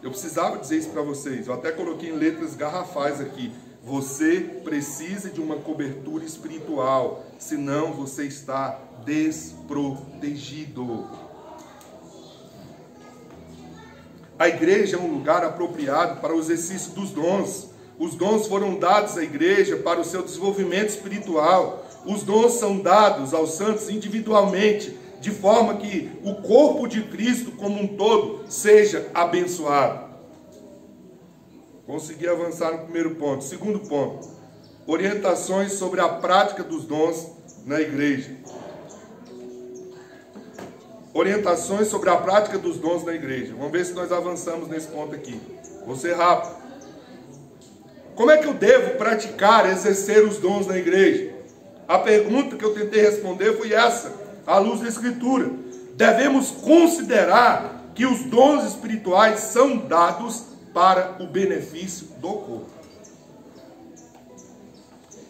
Eu precisava dizer isso para vocês. Eu até coloquei em letras garrafais aqui. Você precisa de uma cobertura espiritual, senão você está desprotegido. A igreja é um lugar apropriado para o exercício dos dons. Os dons foram dados à igreja para o seu desenvolvimento espiritual. Os dons são dados aos santos individualmente, de forma que o corpo de Cristo como um todo seja abençoado. Consegui avançar no primeiro ponto. Segundo ponto, orientações sobre a prática dos dons na igreja. Orientações sobre a prática dos dons na igreja. Vamos ver se nós avançamos nesse ponto aqui. Vou ser rápido. Como é que eu devo praticar, exercer os dons na igreja? A pergunta que eu tentei responder foi essa, à luz da Escritura. Devemos considerar que os dons espirituais são dados para o benefício do corpo.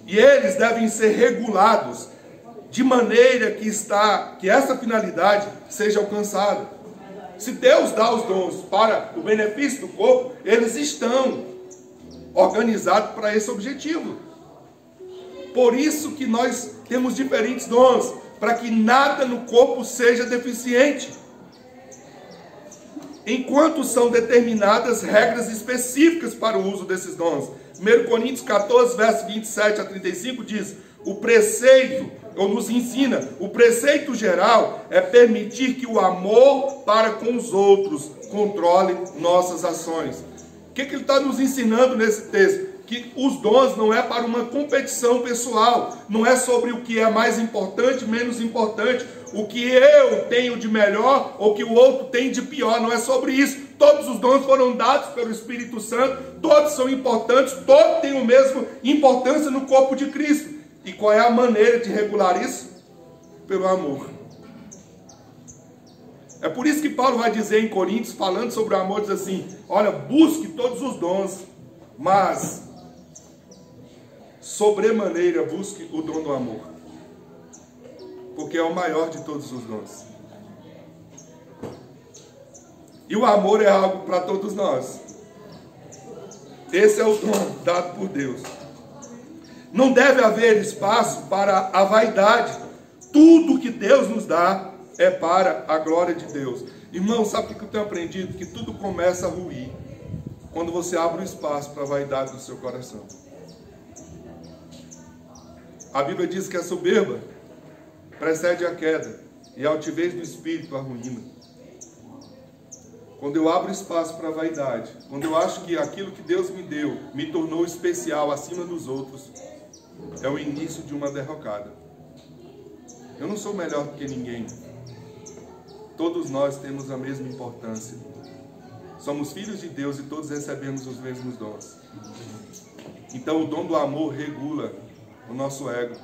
E eles devem ser regulados de maneira que essa finalidade seja alcançada. Se Deus dá os dons para o benefício do corpo, eles estão organizados para esse objetivo. Por isso que nós temos diferentes dons, para que nada no corpo seja deficiente. Enquanto são determinadas regras específicas para o uso desses dons. 1 Coríntios 14, verso 27 a 35 diz: o preceito, ou nos ensina, o preceito geral é permitir que o amor para com os outros controle nossas ações. O que ele está nos ensinando nesse texto? Que os dons não é para uma competição pessoal, não é sobre o que é mais importante, menos importante, o que eu tenho de melhor ou que o outro tem de pior, não é sobre isso. Todos os dons foram dados pelo Espírito Santo, todos são importantes, todos têm a mesma importância no corpo de Cristo. E qual é a maneira de regular isso? Pelo amor. É por isso que Paulo vai dizer em Coríntios, falando sobre o amor, diz assim: olha, busque todos os dons, mas sobremaneira busque o dom do amor, porque é o maior de todos os dons. E o amor é algo para todos nós. Esse é o dom dado por Deus. Não deve haver espaço para a vaidade. Tudo que Deus nos dá é para a glória de Deus. Irmão, sabe o que eu tenho aprendido? Que tudo começa a ruir quando você abre o espaço para a vaidade do seu coração. A Bíblia diz que a soberba precede a queda e a altivez do espírito a ruína. quando eu abro espaço para a vaidade, quando eu acho que aquilo que Deus me deu me tornou especial acima dos outros, é o início de uma derrocada. Eu não sou melhor do que ninguém. Todos nós temos a mesma importância. Somos filhos de Deus e todos recebemos os mesmos dons. Então o dom do amor regula o nosso ego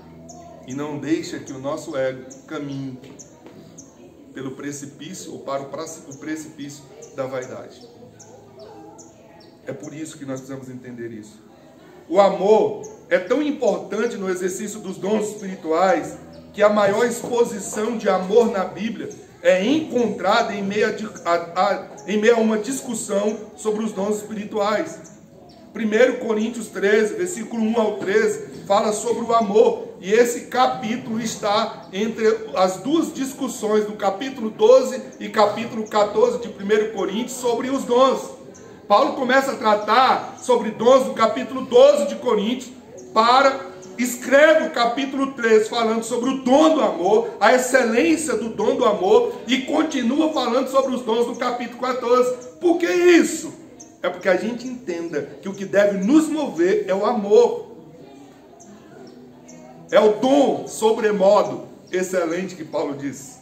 e não deixa que o nosso ego caminhe pelo precipício ou para o precipício da vaidade. É por isso que nós precisamos entender isso. O amor é tão importante no exercício dos dons espirituais que a maior exposição de amor na Bíblia é encontrada em meio a uma discussão sobre os dons espirituais. 1 Coríntios 13, versículo 1 ao 13, fala sobre o amor. E esse capítulo está entre as duas discussões do capítulo 12 e capítulo 14 de 1 Coríntios sobre os dons. Paulo começa a tratar sobre dons no capítulo 12 de Coríntios, escreve o capítulo 13 falando sobre o dom do amor, a excelência do dom do amor, e continua falando sobre os dons no capítulo 14. Por que isso? É porque a gente entenda que o que deve nos mover é o amor. É o dom sobremodo excelente que Paulo diz.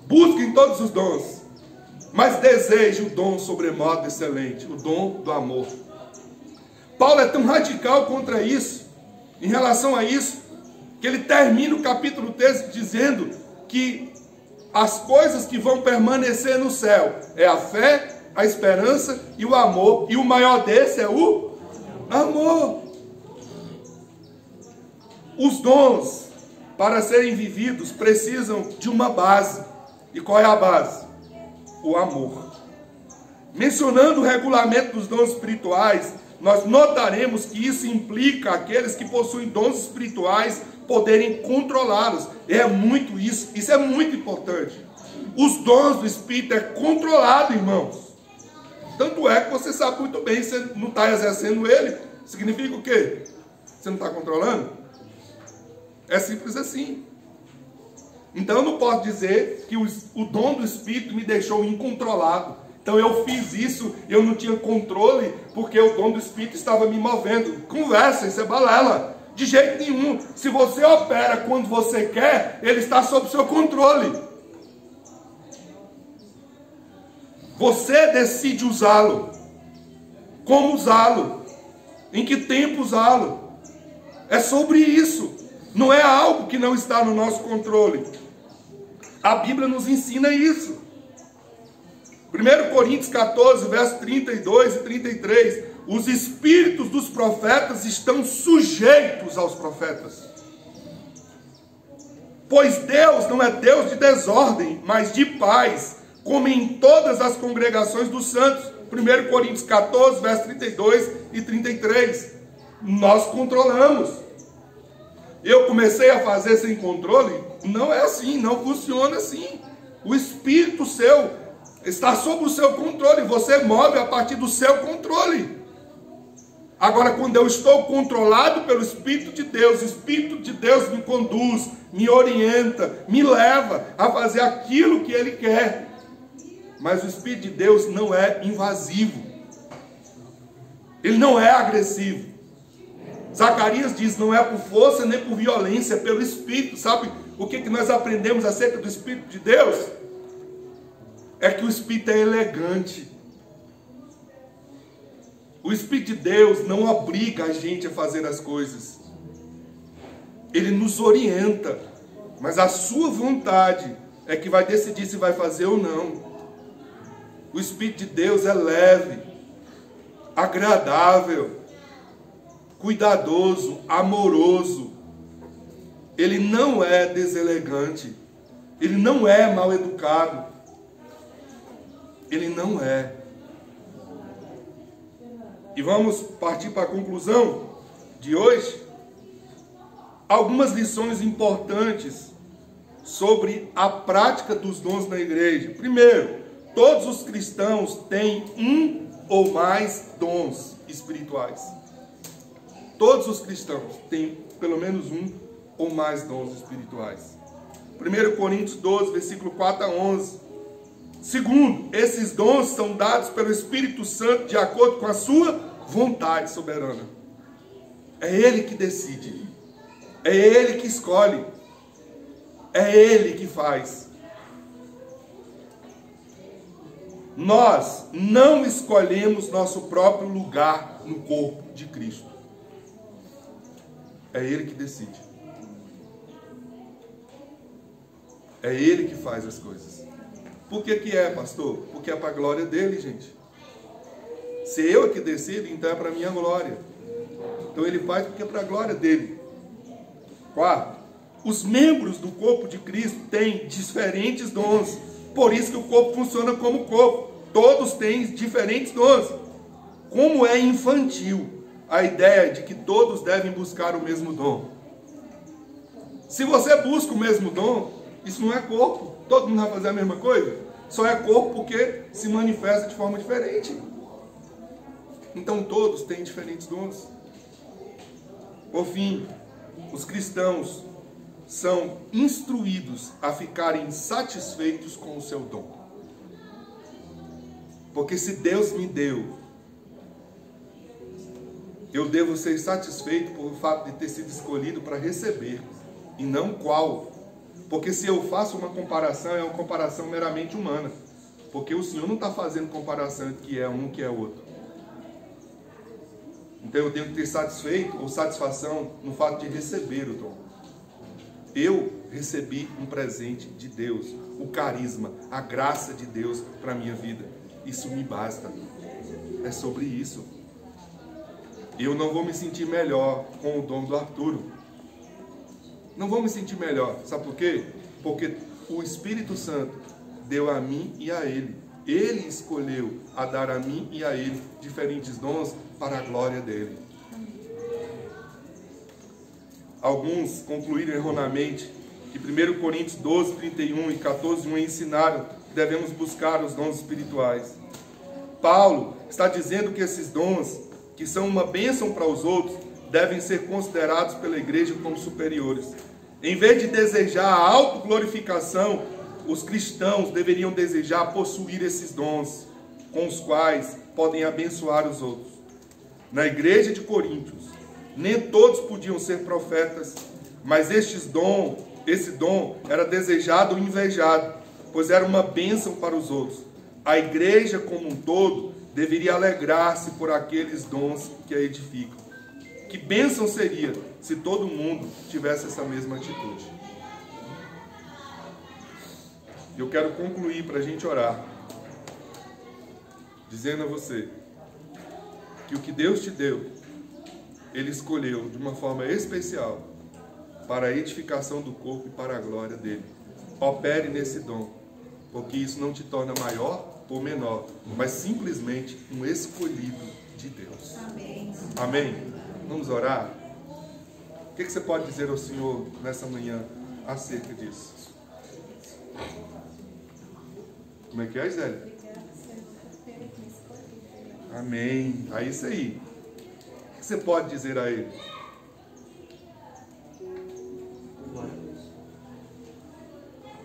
Busquem todos os dons, mas deseje o dom sobremodo excelente, o dom do amor. Paulo é tão radical contra isso, em relação a isso, que ele termina o capítulo 13 dizendo que as coisas que vão permanecer no céu é a fé, a esperança e o amor, e o maior desse é o amor. Os dons, para serem vividos, precisam de uma base. E qual é a base? O amor. Mencionando o regulamento dos dons espirituais, nós notaremos que isso implica aqueles que possuem dons espirituais poderem controlá-los. É muito isso. Isso é muito importante. Os dons do Espírito é controlado, irmãos. Tanto é que você sabe muito bem, você não está exercendo ele. Significa o quê? Você não está controlando? É simples assim. Então eu não posso dizer que o dom do Espírito me deixou incontrolado. Então eu fiz isso, eu não tinha controle, porque o dom do Espírito estava me movendo. Conversa, isso é balela. De jeito nenhum. Se você opera quando você quer, ele está sob seu controle. Você decide usá-lo. Como usá-lo? Em que tempo usá-lo? É sobre isso. Não é algo que não está no nosso controle. A Bíblia nos ensina isso. 1 Coríntios 14, versos 32 e 33. Os espíritos dos profetas estão sujeitos aos profetas. Pois Deus não é Deus de desordem, mas de paz, como em todas as congregações dos santos. 1 Coríntios 14, versos 32 e 33. Nós controlamos. Eu comecei a fazer sem controle? Não é assim, não funciona assim. O espírito seu está sob o seu controle. Você move a partir do seu controle. Agora, quando eu estou controlado pelo Espírito de Deus, o Espírito de Deus me conduz, me orienta, me leva a fazer aquilo que Ele quer. Mas o Espírito de Deus não é invasivo. Ele não é agressivo. Zacarias diz, não é por força nem por violência, é pelo Espírito. Sabe o que nós aprendemos acerca do Espírito de Deus? É que o Espírito é elegante. O Espírito de Deus não obriga a gente a fazer as coisas. Ele nos orienta. Mas a sua vontade é que vai decidir se vai fazer ou não. O Espírito de Deus é leve, agradável, cuidadoso, amoroso. Ele não é deselegante. Ele não é mal educado. Ele não é. E vamos partir para a conclusão de hoje. Algumas lições importantes sobre a prática dos dons na igreja. Primeiro, todos os cristãos têm um ou mais dons espirituais. Todos os cristãos têm pelo menos um ou mais dons espirituais. 1 Coríntios 12, versículo 4 a 11. Segundo, esses dons são dados pelo Espírito Santo de acordo com a sua vontade soberana. É Ele que decide. É Ele que escolhe. É Ele que faz. Nós não escolhemos nosso próprio lugar no corpo de Cristo. É Ele que decide. É Ele que faz as coisas. Por que que é, pastor? Porque é para a glória dele, gente. Se eu é que decido, então é para a minha glória. Então ele faz porque é para a glória dele. Quarto, os membros do corpo de Cristo têm diferentes dons. Por isso que o corpo funciona como corpo. Todos têm diferentes dons. Como é infantil a ideia de que todos devem buscar o mesmo dom. Se você busca o mesmo dom, isso não é corpo. Todo mundo vai fazer a mesma coisa? Só é corpo porque se manifesta de forma diferente. Então todos têm diferentes dons. Por fim, os cristãos são instruídos a ficarem satisfeitos com o seu dom. Porque se Deus me deu, eu devo ser satisfeito por o fato de ter sido escolhido para receber, e não qual. Porque se eu faço uma comparação, é uma comparação meramente humana. Porque o Senhor não está fazendo comparação entre que é um e que é outro. Então eu tenho que ter satisfeito ou satisfação no fato de receber o dom. Eu recebi um presente de Deus, o carisma, a graça de Deus para a minha vida. Isso me basta. É sobre isso. Eu não vou me sentir melhor com o dom do Arturo. Não vou me sentir melhor. Sabe por quê? Porque o Espírito Santo deu a mim e a ele. Ele escolheu a dar a mim e a ele diferentes dons para a glória dele. Alguns concluíram erroneamente que 1 Coríntios 12, 31 e 14, 1 ensinaram que devemos buscar os dons espirituais. Paulo está dizendo que esses dons, que são uma bênção para os outros, devem ser considerados pela igreja como superiores. Em vez de desejar a autoglorificação, os cristãos deveriam desejar possuir esses dons, com os quais podem abençoar os outros. Na igreja de Coríntios, nem todos podiam ser profetas, mas esse dom era desejado ou invejado, pois era uma bênção para os outros. A igreja como um todo deveria alegrar-se por aqueles dons que a edificam. Que bênção seria se todo mundo tivesse essa mesma atitude. Eu quero concluir para a gente orar, dizendo a você que o que Deus te deu, Ele escolheu de uma forma especial para a edificação do corpo e para a glória dele. Opere nesse dom, porque isso não te torna maior ou menor, mas simplesmente um escolhido de Deus. Amém. Amém? Vamos orar? O que você pode dizer ao Senhor nessa manhã acerca disso? Como é que é, Zélia? Amém. É isso aí. O que você pode dizer a Ele?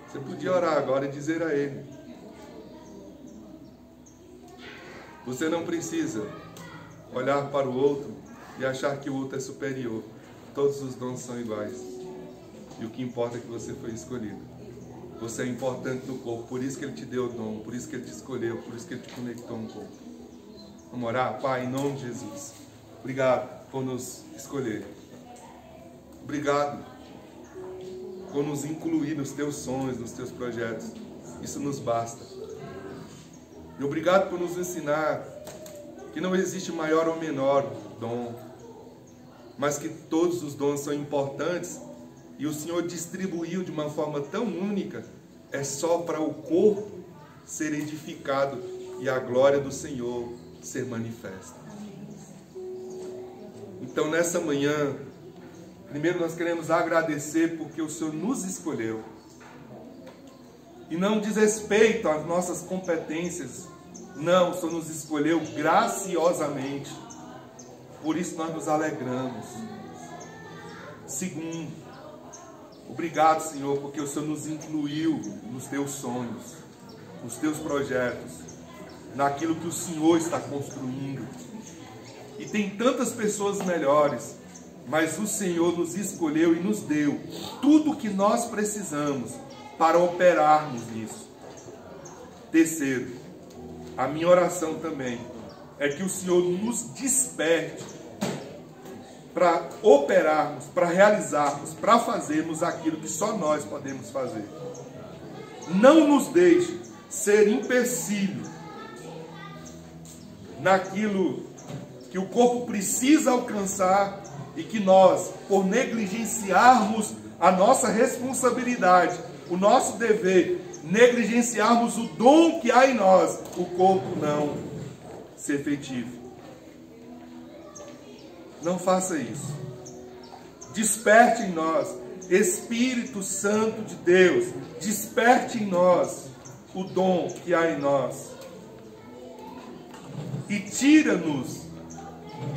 Você podia orar agora e dizer a Ele. Você não precisa olhar para o outro e achar que o outro é superior. Todos os dons são iguais. E o que importa é que você foi escolhido. Você é importante no corpo, por isso que Ele te deu o dom, por isso que Ele te escolheu, por isso que Ele te conectou no corpo. Vamos orar? Pai, em nome de Jesus. Obrigado por nos escolher. Obrigado por nos incluir nos teus sonhos, nos teus projetos. Isso nos basta. E obrigado por nos ensinar que não existe maior ou menor dom, mas que todos os dons são importantes e o Senhor distribuiu de uma forma tão única, é só para o corpo ser edificado e a glória do Senhor ser manifesta. Então nessa manhã, primeiro nós queremos agradecer porque o Senhor nos escolheu. E não diz respeito às nossas competências, não, o Senhor nos escolheu graciosamente. Por isso nós nos alegramos. Segundo, obrigado, Senhor, porque o Senhor nos incluiu nos teus sonhos. nos teus projetos, naquilo que o Senhor está construindo. E tem tantas pessoas melhores, mas o Senhor nos escolheu e nos deu tudo o que nós precisamos para operarmos nisso. Terceiro, a minha oração também é que o Senhor nos desperte para operarmos, para realizarmos, para fazermos aquilo que só nós podemos fazer. Não nos deixe ser empecilho naquilo que o corpo precisa alcançar e que nós, por negligenciarmos a nossa responsabilidade, o nosso dever, negligenciarmos o dom que há em nós, o corpo não se efetive. Não faça isso. Desperte em nós, Espírito Santo de Deus, desperte em nós o dom que há em nós. E tira-nos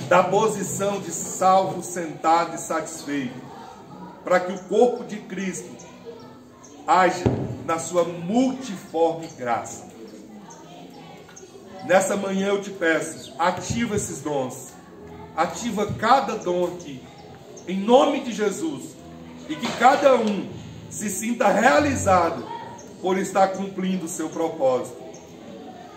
da posição de salvo, sentado e satisfeito, para que o corpo de Cristo age na sua multiforme graça. Nessa manhã eu te peço, ativa esses dons, ativa cada dom aqui, em nome de Jesus, e que cada um se sinta realizado por estar cumprindo o seu propósito.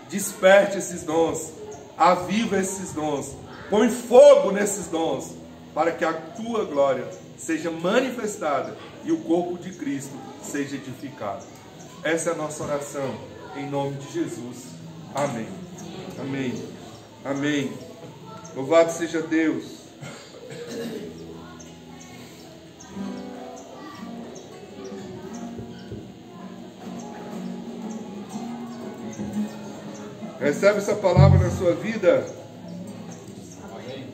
Desperte esses dons, aviva esses dons, põe fogo nesses dons, para que a tua glória seja manifestada e o corpo de Cristo seja edificado. Essa é a nossa oração, em nome de Jesus. Amém. Amém. Amém. Louvado seja Deus. Recebe essa palavra na sua vida. Amém.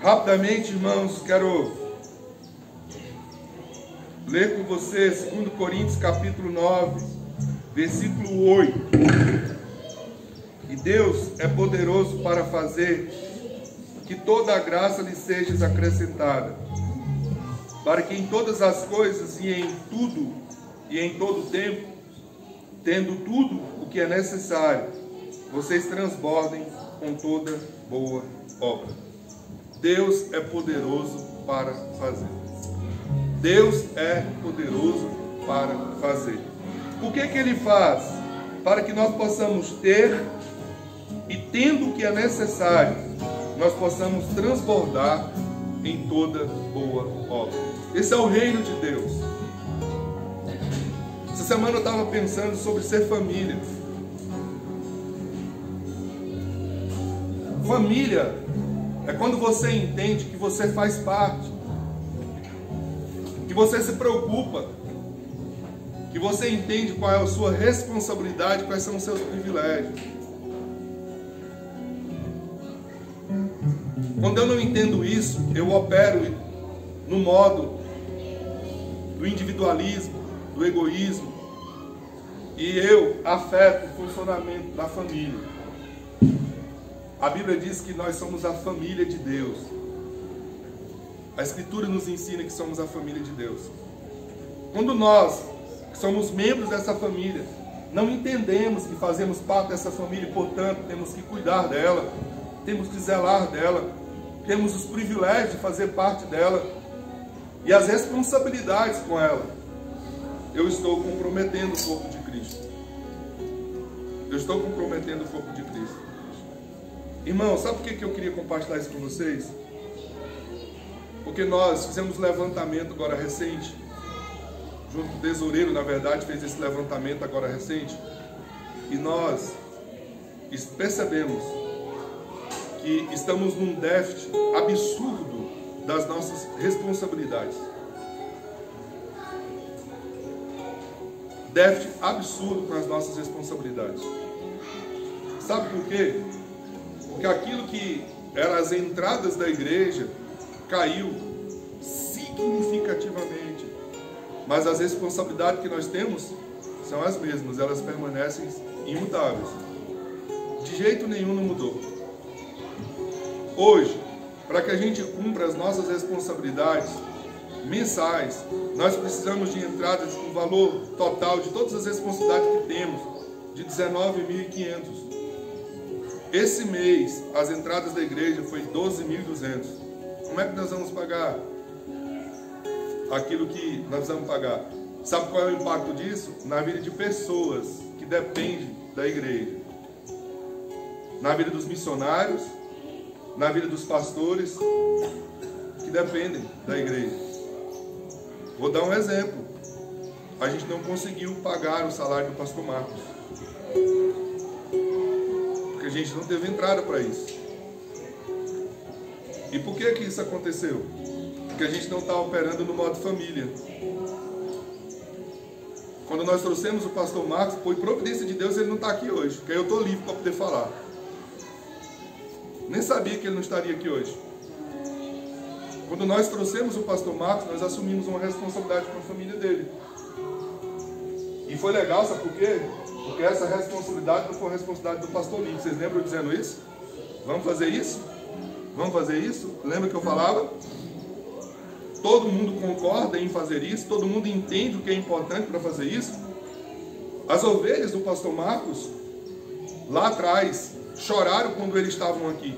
Rapidamente, irmãos, quero ler com vocês 2 Coríntios capítulo 9, versículo 8. E Deus é poderoso para fazer que toda a graça lhe seja acrescentada, para que em todas as coisas e em tudo e em todo tempo, tendo tudo o que é necessário, vocês transbordem com toda boa obra. Deus é poderoso para fazer. Deus é poderoso para fazer. O que Ele faz? Para que nós possamos ter e tendo o que é necessário, nós possamos transbordar em toda boa obra. Esse é o reino de Deus. Essa semana eu estava pensando sobre ser família. Família é quando você entende que você faz parte, que você se preocupa, que você entende qual é a sua responsabilidade, quais são os seus privilégios. Quando eu não entendo isso, eu opero no modo do individualismo, do egoísmo, e eu afeto o funcionamento da família. A Bíblia diz que nós somos a família de Deus. A Escritura nos ensina que somos a família de Deus. Quando nós, que somos membros dessa família, não entendemos que fazemos parte dessa família e, portanto, temos que cuidar dela, temos que zelar dela, temos os privilégios de fazer parte dela e as responsabilidades com ela, eu estou comprometendo o corpo de Cristo. Eu estou comprometendo o corpo de Cristo. Irmão, sabe por que eu queria compartilhar isso com vocês? Porque nós fizemos um levantamento agora recente, junto com o tesoureiro, na verdade, fez esse levantamento agora recente, e nós percebemos que estamos num déficit absurdo das nossas responsabilidades. Déficit absurdo com as nossas responsabilidades. Sabe por quê? Porque aquilo que eram as entradas da igreja caiu significativamente. Mas as responsabilidades que nós temos são as mesmas, elas permanecem imutáveis. De jeito nenhum não mudou. Hoje, para que a gente cumpra as nossas responsabilidades mensais, nós precisamos de entradas com valor total de todas as responsabilidades que temos, de 19.500. Esse mês, as entradas da igreja foi 12.200. Como é que nós vamos pagar aquilo que nós vamos pagar? Sabe qual é o impacto disso? Na vida de pessoas que dependem da igreja. Na vida dos missionários, na vida dos pastores que dependem da igreja. Vou dar um exemplo. A gente não conseguiu pagar o salário do pastor Marcos. Porque a gente não teve entrada para isso. E por que que isso aconteceu? Porque a gente não está operando no modo família. Quando nós trouxemos o pastor Marcos, foi providência de Deus, ele não está aqui hoje. Porque aí eu estou livre para poder falar. Nem sabia que ele não estaria aqui hoje. Quando nós trouxemos o pastor Marcos, nós assumimos uma responsabilidade com a família dele. E foi legal, sabe por quê? Porque essa responsabilidade não foi a responsabilidade do pastor Lino. Vocês lembram dizendo isso? Vamos fazer isso? Vamos fazer isso? Lembra que eu falava? Todo mundo concorda em fazer isso? Todo mundo entende o que é importante para fazer isso? As ovelhas do pastor Marcos, lá atrás, choraram quando eles estavam aqui.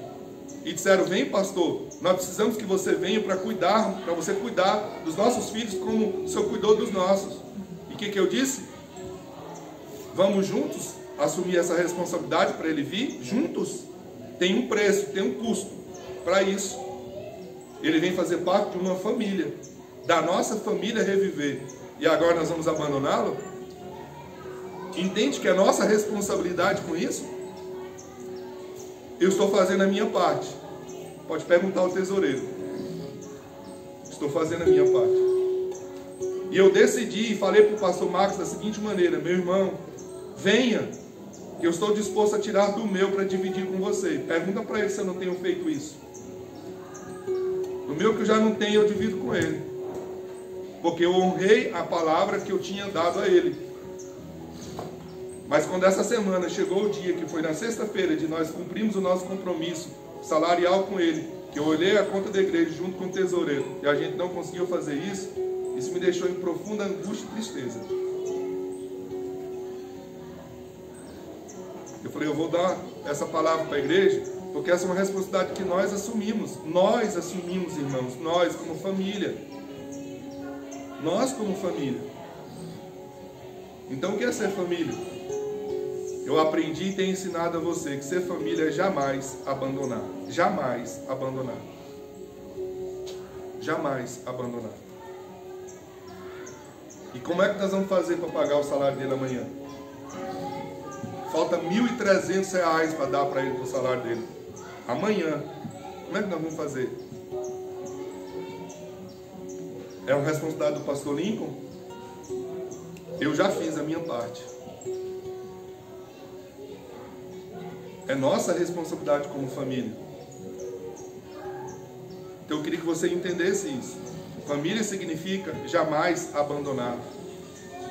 E disseram, vem pastor, nós precisamos que você venha para você cuidar dos nossos filhos como o Senhor cuidou dos nossos. E o que eu disse? Vamos juntos assumir essa responsabilidade para ele vir? Juntos? Tem um preço, tem um custo para isso. Ele vem fazer parte de uma família, da nossa família Reviver. E agora nós vamos abandoná-lo? Entende que é nossa responsabilidade com isso? Eu estou fazendo a minha parte. Pode perguntar ao tesoureiro. Estou fazendo a minha parte. E eu decidi e falei para o pastor Marcos da seguinte maneira: meu irmão, venha, que eu estou disposto a tirar do meu para dividir com você. Pergunta para ele se eu não tenho feito isso. Do meu que eu já não tenho, eu divido com ele. Porque eu honrei a palavra que eu tinha dado a ele. Mas quando essa semana chegou o dia, que foi na sexta-feira, de nós cumprirmos o nosso compromisso salarial com ele, que eu olhei a conta da igreja junto com o tesoureiro, e a gente não conseguiu fazer isso, isso me deixou em profunda angústia e tristeza. Eu falei, eu vou dar essa palavra para a igreja, porque essa é uma responsabilidade que nós assumimos. Nós assumimos, irmãos, nós como família. Nós como família. Então o que é ser família? Eu aprendi e tenho ensinado a você que ser família é jamais abandonar. Jamais abandonar. Jamais abandonar. E como é que nós vamos fazer para pagar o salário dele amanhã? Falta R$ 1.300 para dar para ele o salário dele. Amanhã. Como é que nós vamos fazer? É uma responsabilidade do pastor Lincoln? Eu já fiz a minha parte. É nossa responsabilidade como família. Então eu queria que você entendesse isso. Família significa jamais abandonar.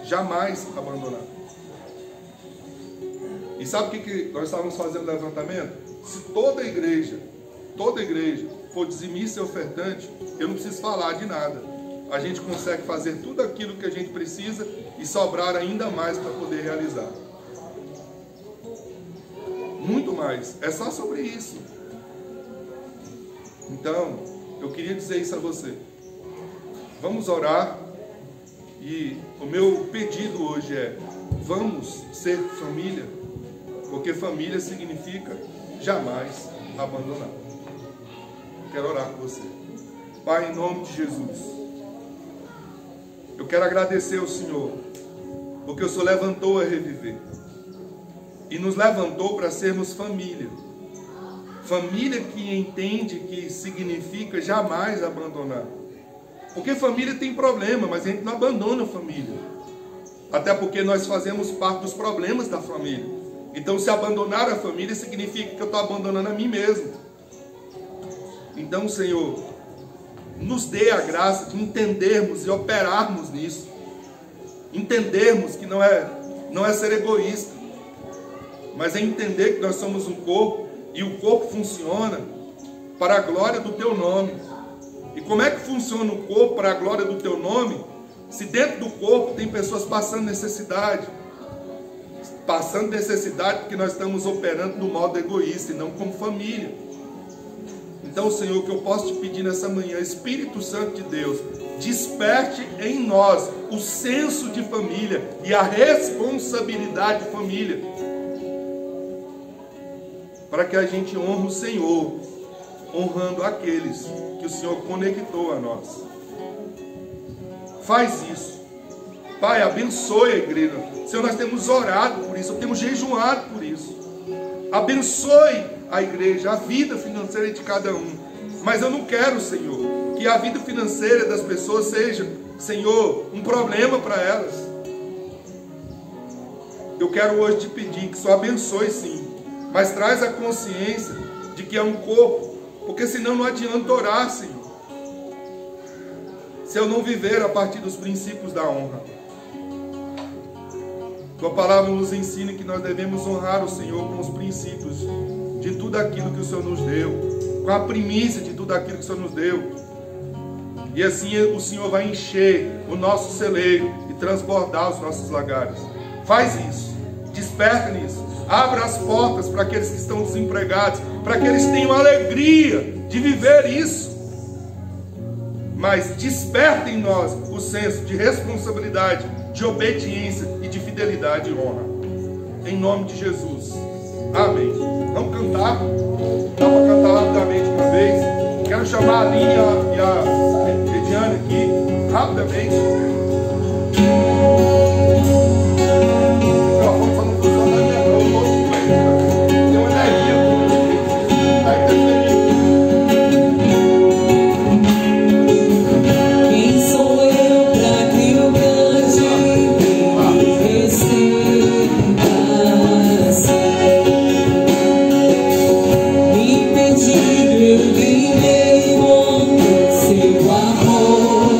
Jamais abandonar. E sabe o que nós estávamos fazendo no levantamento? Se toda igreja for dizimista e ofertante, eu não preciso falar de nada. A gente consegue fazer tudo aquilo que a gente precisa e sobrar ainda mais para poder realizar. Muito mais. É só sobre isso. Então, eu queria dizer isso a você. Vamos orar. E o meu pedido hoje é: vamos ser família. Porque família significa jamais abandonar. Quero orar com você. Pai, em nome de Jesus, eu quero agradecer ao Senhor, porque o Senhor levantou a Reviver. E nos levantou para sermos família. Família que entende que significa jamais abandonar. Porque família tem problema, mas a gente não abandona a família. Até porque nós fazemos parte dos problemas da família. Então, se abandonar a família significa que eu estou abandonando a mim mesmo. Então, Senhor, nos dê a graça de entendermos e operarmos nisso. Entendermos que não é não é ser egoísta, mas é entender que nós somos um corpo e o corpo funciona para a glória do teu nome. E como é que funciona o corpo para a glória do teu nome? Se dentro do corpo tem pessoas passando necessidade porque nós estamos operando no modo egoísta e não como família. Então, Senhor, o que eu posso te pedir nessa manhã, Espírito Santo de Deus, desperte em nós o senso de família e a responsabilidade de família, para que a gente honre o Senhor, honrando aqueles que o Senhor conectou a nós. Faz isso. Pai, abençoe a igreja. Senhor, nós temos orado por isso, temos jejuado por isso. Abençoe a igreja, a vida financeira de cada um. Mas eu não quero, Senhor, que a vida financeira das pessoas seja, Senhor, um problema para elas. Eu quero hoje te pedir que o Senhor abençoe sim, mas traz a consciência de que é um corpo, porque senão não adianta orar, Senhor, se eu não viver a partir dos princípios da honra. Tua palavra nos ensina que nós devemos honrar o Senhor com os princípios de tudo aquilo que o Senhor nos deu, com a primícia de tudo aquilo que o Senhor nos deu. E assim o Senhor vai encher o nosso celeiro e transbordar os nossos lagares. Faz isso, desperta nisso, abra as portas para aqueles que estão desempregados, para que eles tenham alegria de viver isso. Mas desperta em nós o senso de responsabilidade, de obediência e de fidelidade e honra. Em nome de Jesus. Amém. Vamos cantar? Dá para cantar rapidamente uma vez? Quero chamar a Aline e a Ediane aqui, rapidamente. O microfone só não funciona, lembrou o outro coelho. Tem uma energia comigo. Aí tem Quem sou eu pra que o grande me receba assim? Impedido eu vim meio seu amor.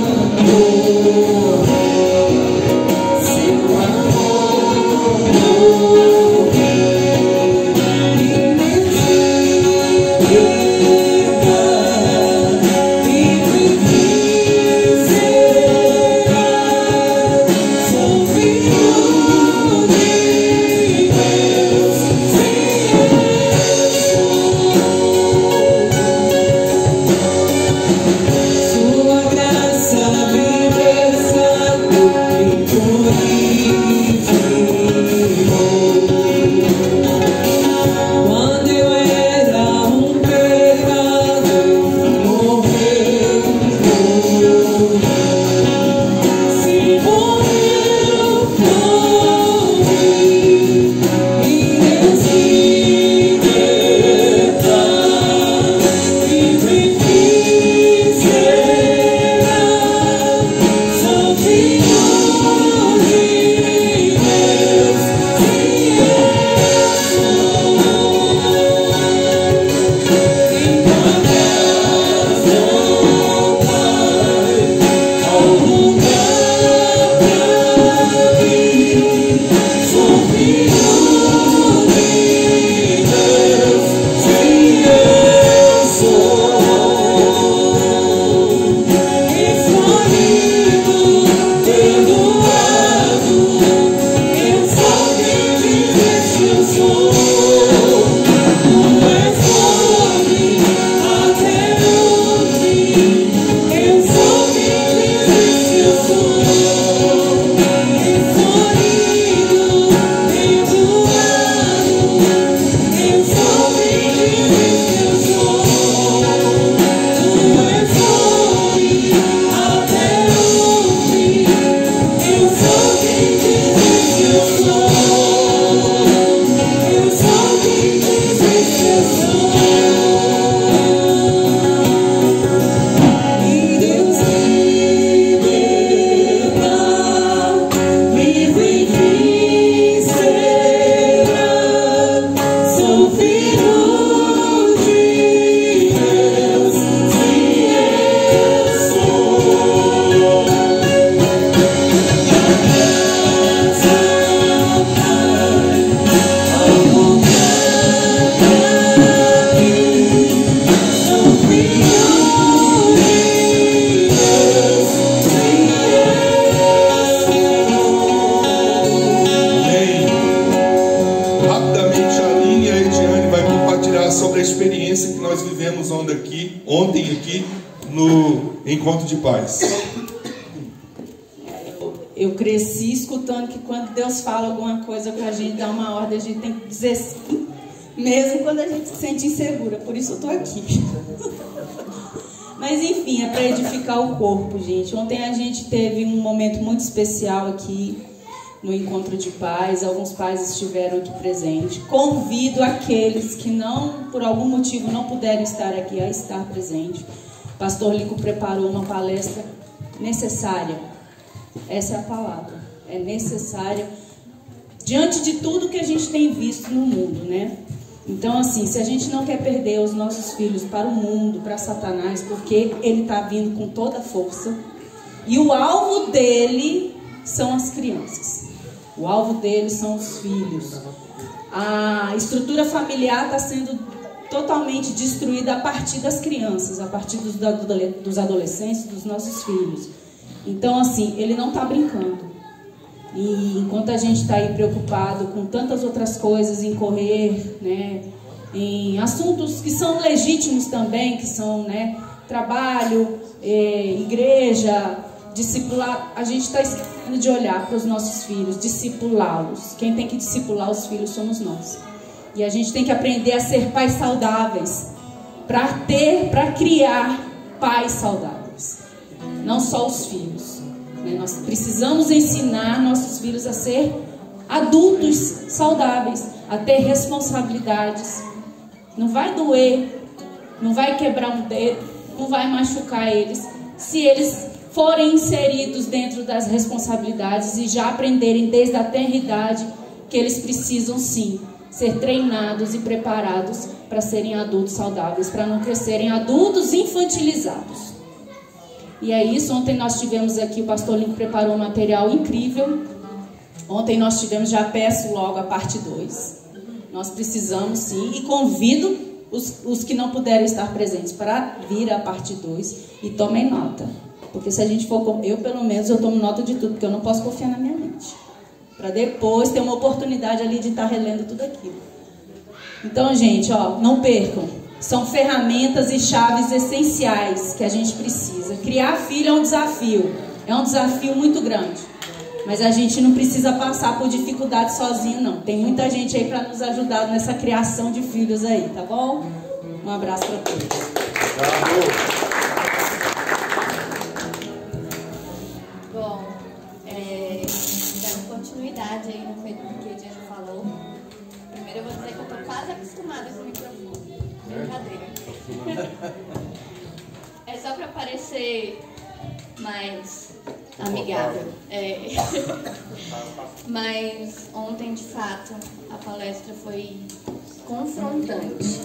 experiência que nós vivemos ontem aqui no Encontro de Pais. Eu cresci escutando que quando Deus fala alguma coisa com a gente, dá uma ordem, a gente tem que dizer sim, mesmo quando a gente se sente insegura. Por isso eu tô aqui. Mas enfim, é para edificar o corpo, gente. Ontem a gente teve um momento muito especial aqui no Encontro de Pais. Alguns pais estiveram aqui presentes. Convido aqueles que não, por algum motivo, não puderam estar aqui a estar presente. O pastor Lico preparou uma palestra necessária. Essa é a palavra. É necessária diante de tudo que a gente tem visto no mundo, né? Então, assim, se a gente não quer perder os nossos filhos para o mundo, para Satanás, porque ele está vindo com toda a força, e o alvo dele são as crianças. O alvo dele são os filhos. A estrutura familiar está sendo totalmente destruída a partir das crianças, a partir dos adolescentes, dos nossos filhos. Então, assim, ele não está brincando. E enquanto a gente está aí preocupado com tantas outras coisas, em correr, né, em assuntos que são legítimos também, que são, né, trabalho, igreja, discipular, a gente está esquecendo de olhar para os nossos filhos, discipulá-los. Quem tem que discipular os filhos somos nós. E a gente tem que aprender a ser pais saudáveis, para criar pais saudáveis, não só os filhos. Nós precisamos ensinar nossos filhos a ser adultos saudáveis, a ter responsabilidades. Não vai doer, não vai quebrar um dedo, não vai machucar eles, se eles forem inseridos dentro das responsabilidades e já aprenderem desde a tenra idade que eles precisam sim ser treinados e preparados para serem adultos saudáveis, para não crescerem adultos infantilizados. E é isso. Ontem nós tivemos aqui, o pastor Lincoln preparou um material incrível. Ontem nós tivemos, já peço logo a parte 2. Nós precisamos sim, e convido os que não puderam estar presentes para vir à parte 2 e tomem nota. Porque se a gente for, eu pelo menos, eu tomo nota de tudo, porque eu não posso confiar na minha mente. Para depois ter uma oportunidade ali de estar relendo tudo aquilo. Então, gente, ó, não percam. São ferramentas e chaves essenciais que a gente precisa. Criar filho é um desafio muito grande. Mas a gente não precisa passar por dificuldade sozinho, não. Tem muita gente aí para nos ajudar nessa criação de filhos aí, tá bom? Um abraço para todos. Bom, dando continuidade aí no que a Diana falou. Primeiro eu vou dizer que eu tô quase acostumada com o microfone. Brincadeira. É só para parecer mais amigável. Mas ontem, de fato, a palestra foi confrontante.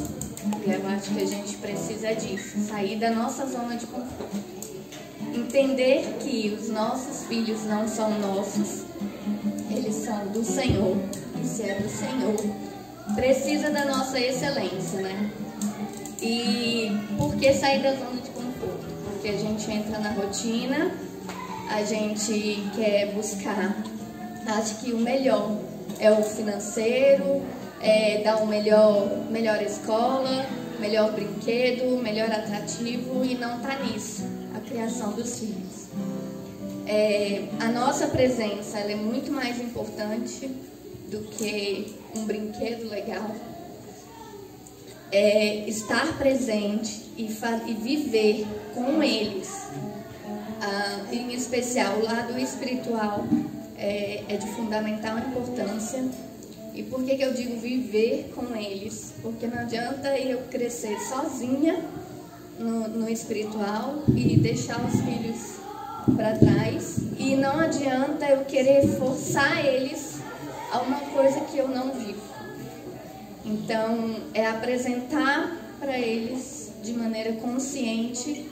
E eu acho que a gente precisa disso. Sair da nossa zona de conforto. Entender que os nossos filhos não são nossos. Eles são do Senhor. E se é do Senhor, precisa da nossa excelência, né? E por que sair da zona de conforto? Porque a gente entra na rotina, a gente quer buscar, acho que o melhor é o financeiro, dar o melhor escola, melhor brinquedo, melhor atrativo, e não tá nisso, a criação dos filhos. A nossa presença, ela é muito mais importante do que um brinquedo legal. Estar presente e viver com eles, em especial o lado espiritual, é de fundamental importância. E por que eu digo viver com eles? Porque não adianta eu crescer sozinha no espiritual e deixar os filhos para trás, e não adianta eu querer forçar eles a uma coisa que eu não vivo. Então, é apresentar para eles de maneira consciente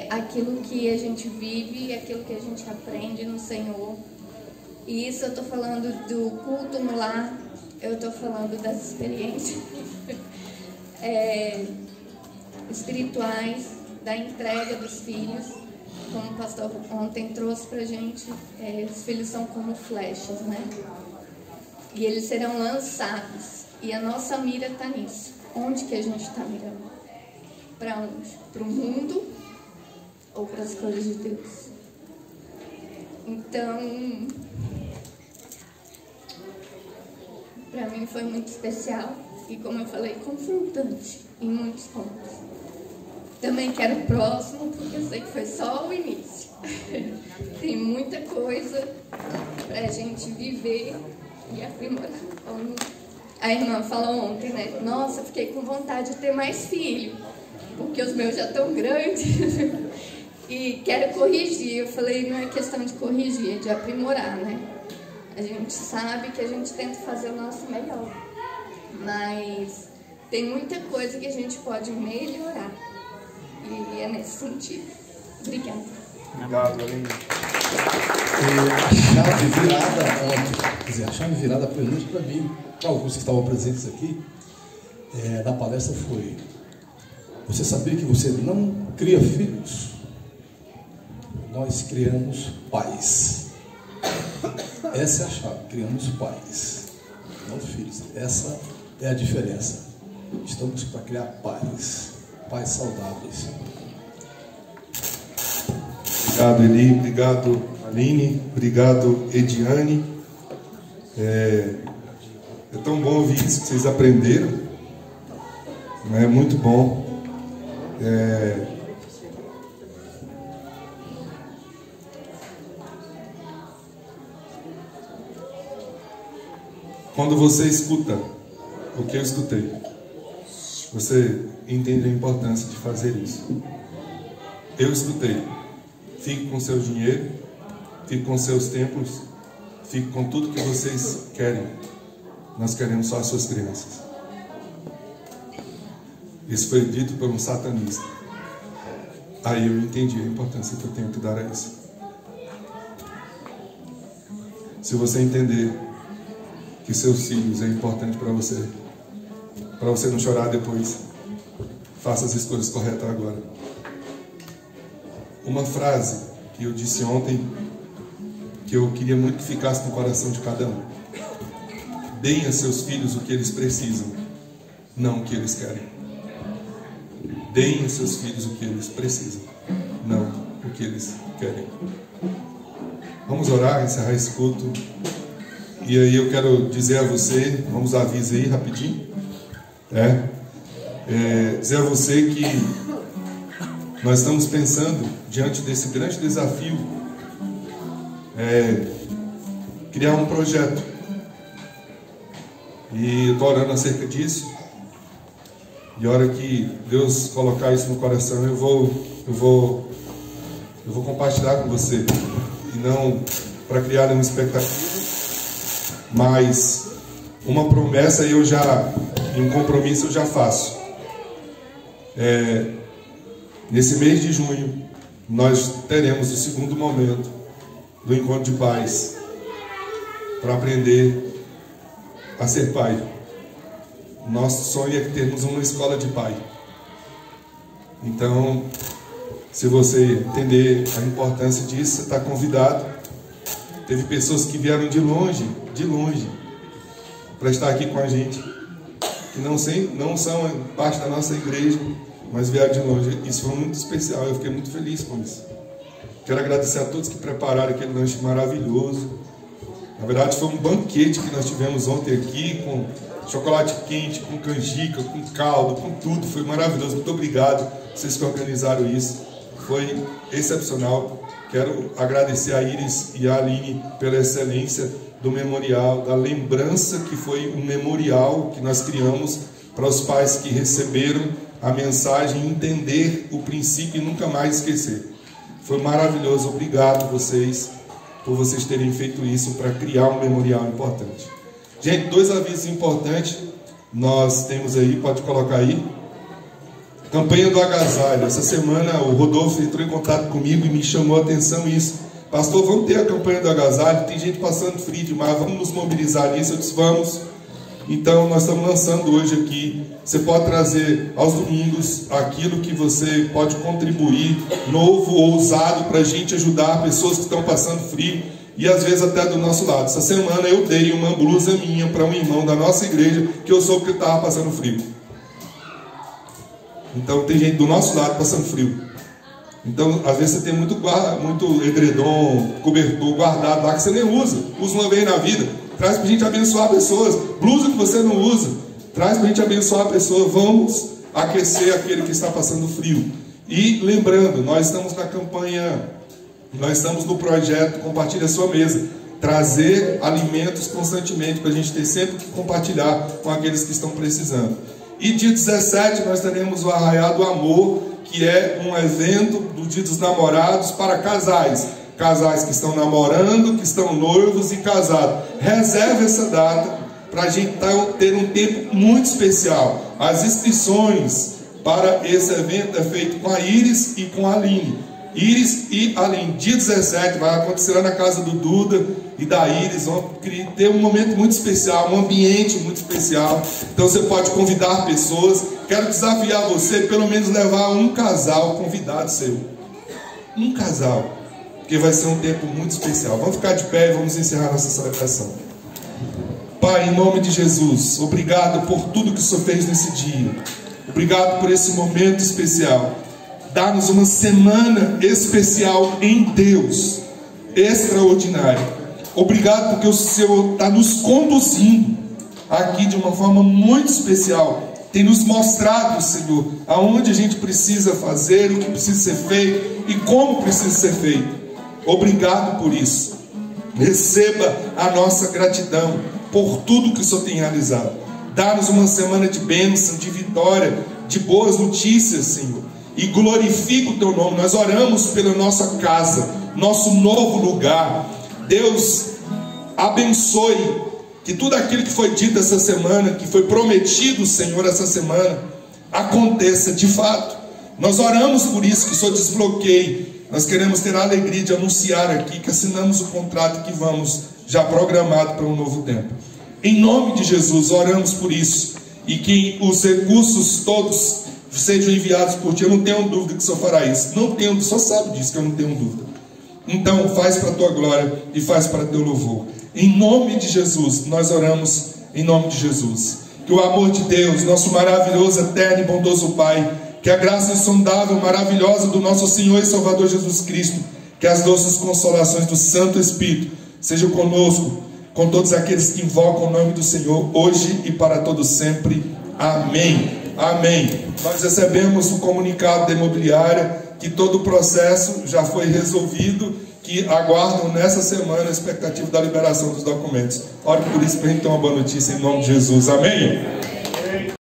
aquilo que a gente vive, aquilo que a gente aprende no Senhor. E isso eu estou falando do culto no lar, eu estou falando das experiências espirituais, da entrega dos filhos. Como o pastor ontem trouxe para a gente, os filhos são como flechas, né? E eles serão lançados E a nossa mira está nisso. Onde que a gente está mirando? Para onde? Para o mundo ou para as coisas de Deus? Então, para mim foi muito especial e, como eu falei, confrontante em muitos pontos. Também quero o próximo, porque eu sei que foi só o início. Tem muita coisa para a gente viver e aprimorar. Como a irmã falou ontem, né? Nossa, fiquei com vontade de ter mais filho, porque os meus já estão grandes. E quero corrigir. Eu falei, não é questão de corrigir, é de aprimorar, né? A gente sabe que a gente tenta fazer o nosso melhor, mas tem muita coisa que a gente pode melhorar. E é nesse sentido. Obrigada. Obrigado, Aline. A chave virada ontem, quer dizer, a chave virada pelo menos para mim, para alguns que estavam presentes aqui, da palestra foi: você sabia que você não cria filhos? Nós criamos pais. Essa é a chave, criamos pais, não filhos. Essa é a diferença. Estamos para criar pais saudáveis. Obrigado, Eli. Obrigado, Aline. Obrigado, Ediane. É tão bom ouvir isso que vocês aprenderam. É muito bom. Quando você escuta o que eu escutei, você entende a importância de fazer isso. Eu escutei: fique com seu dinheiro, fique com seus templos, fique com tudo que vocês querem. Nós queremos só as suas crianças. Isso foi dito por um satanista. Aí eu entendi a importância que eu tenho que dar a isso. Se você entender que seus filhos é importante para você não chorar depois, faça as escolhas corretas agora. Uma frase que eu disse ontem, que eu queria muito que ficasse no coração de cada um: deem a seus filhos o que eles precisam, não o que eles querem. Deem a seus filhos o que eles precisam, não o que eles querem. Vamos orar, encerrar esse culto. E aí eu quero dizer a você, vamos avisar aí rapidinho, dizer a você que nós estamos pensando, diante desse grande desafio, criar um projeto. E eu estou orando acerca disso. E a hora que Deus colocar isso no coração, eu vou compartilhar com você. E não para criar uma expectativa, mas uma promessa e um compromisso eu já faço. Nesse mês de junho, nós teremos o segundo momento do encontro de pais, para aprender a ser pai. Nosso sonho é que termos uma escola de pai. Então, se você entender a importância disso, você está convidado. Teve pessoas que vieram de longe, para estar aqui com a gente, que não são parte da nossa igreja, mas vieram de longe. Isso foi muito especial, eu fiquei muito feliz com isso. Quero agradecer a todos que prepararam aquele lanche maravilhoso. Na verdade, foi um banquete que nós tivemos ontem aqui, com chocolate quente, com canjica, com caldo, com tudo. Foi maravilhoso. Muito obrigado vocês que organizaram isso. Foi excepcional. Quero agradecer a Iris e a Aline pela excelência do memorial, da lembrança que foi um memorial que nós criamos para os pais que receberam a mensagem, entender o princípio e nunca mais esquecer. Foi maravilhoso. Obrigado vocês por vocês terem feito isso para criar um memorial importante. Gente, 2 avisos importantes nós temos aí, pode colocar aí. Campanha do agasalho. Essa semana o Rodolfo entrou em contato comigo e me chamou a atenção isso. Pastor, vamos ter a campanha do agasalho, tem gente passando frio demais, vamos nos mobilizar nisso. Eu disse, vamos. Então nós estamos lançando hoje aqui. Você pode trazer aos domingos aquilo que você pode contribuir, novo ou usado, para a gente ajudar pessoas que estão passando frio. e às vezes até do nosso lado. Essa semana eu dei uma blusa minha para um irmão da nossa igreja, que eu soube que ele estava passando frio. Então tem gente do nosso lado passando frio. Então às vezes você tem muito edredom, cobertor guardado lá que você nem usa uma vez na vida. Traz para a gente abençoar pessoas. Blusa que você não usa, traz para a gente abençoar a pessoa. Vamos aquecer aquele que está passando frio. E lembrando, nós estamos na campanha, nós estamos no projeto Compartilhe a Sua Mesa, trazer alimentos constantemente para a gente ter sempre que compartilhar com aqueles que estão precisando. E dia 17 nós teremos o Arraiá do Amor, que é um evento do Dia dos Namorados para casais. Casais que estão namorando, que estão noivos e casados. Reserve essa data para a gente ter um tempo muito especial. As inscrições para esse evento é feito com a Iris e com a Aline. Iris e Aline, dia 17, vai acontecer lá na casa do Duda e da Iris. Vamos ter um momento muito especial, um ambiente muito especial. Então você pode convidar pessoas. Quero desafiar você, pelo menos levar um casal convidado seu. Um casal. Porque vai ser um tempo muito especial. Vamos ficar de pé e vamos encerrar nossa celebração. Pai, em nome de Jesus, obrigado por tudo que o Senhor fez nesse dia. Obrigado por esse momento especial. Dá-nos uma semana especial em Deus, extraordinária. Obrigado porque o Senhor está nos conduzindo aqui de uma forma muito especial. Tem nos mostrado, Senhor, aonde a gente precisa fazer, o que precisa ser feito e como precisa ser feito. Obrigado por isso. Receba a nossa gratidão por tudo que o Senhor tem realizado. Dá-nos uma semana de bênção, de vitória, de boas notícias, Senhor. E glorifica o Teu nome. Nós oramos pela nossa casa, nosso novo lugar. Deus, abençoe que tudo aquilo que foi dito essa semana, que foi prometido, Senhor, essa semana, aconteça de fato. Nós oramos por isso, que o Senhor desbloqueie. Nós queremos ter a alegria de anunciar aqui que assinamos o contrato que vamos já programado para um novo tempo. Em nome de Jesus, oramos por isso. E que os recursos todos sejam enviados por Ti. Eu não tenho dúvida que o Senhor fará isso. Não tenho, o Senhor sabe disso, que eu não tenho dúvida. Então faz para a Tua glória e faz para Teu louvor. Em nome de Jesus, nós oramos em nome de Jesus. Que o amor de Deus, nosso maravilhoso, eterno e bondoso Pai, que a graça insondável, maravilhosa do nosso Senhor e Salvador Jesus Cristo, que as doces consolações do Santo Espírito sejam conosco, com todos aqueles que invocam o nome do Senhor, hoje e para todos sempre. Amém. Amém. Nós recebemos um comunicado da imobiliária que todo o processo já foi resolvido, que aguardam nessa semana a expectativa da liberação dos documentos. Ore por isso para a gente ter uma boa notícia em nome de Jesus. Amém.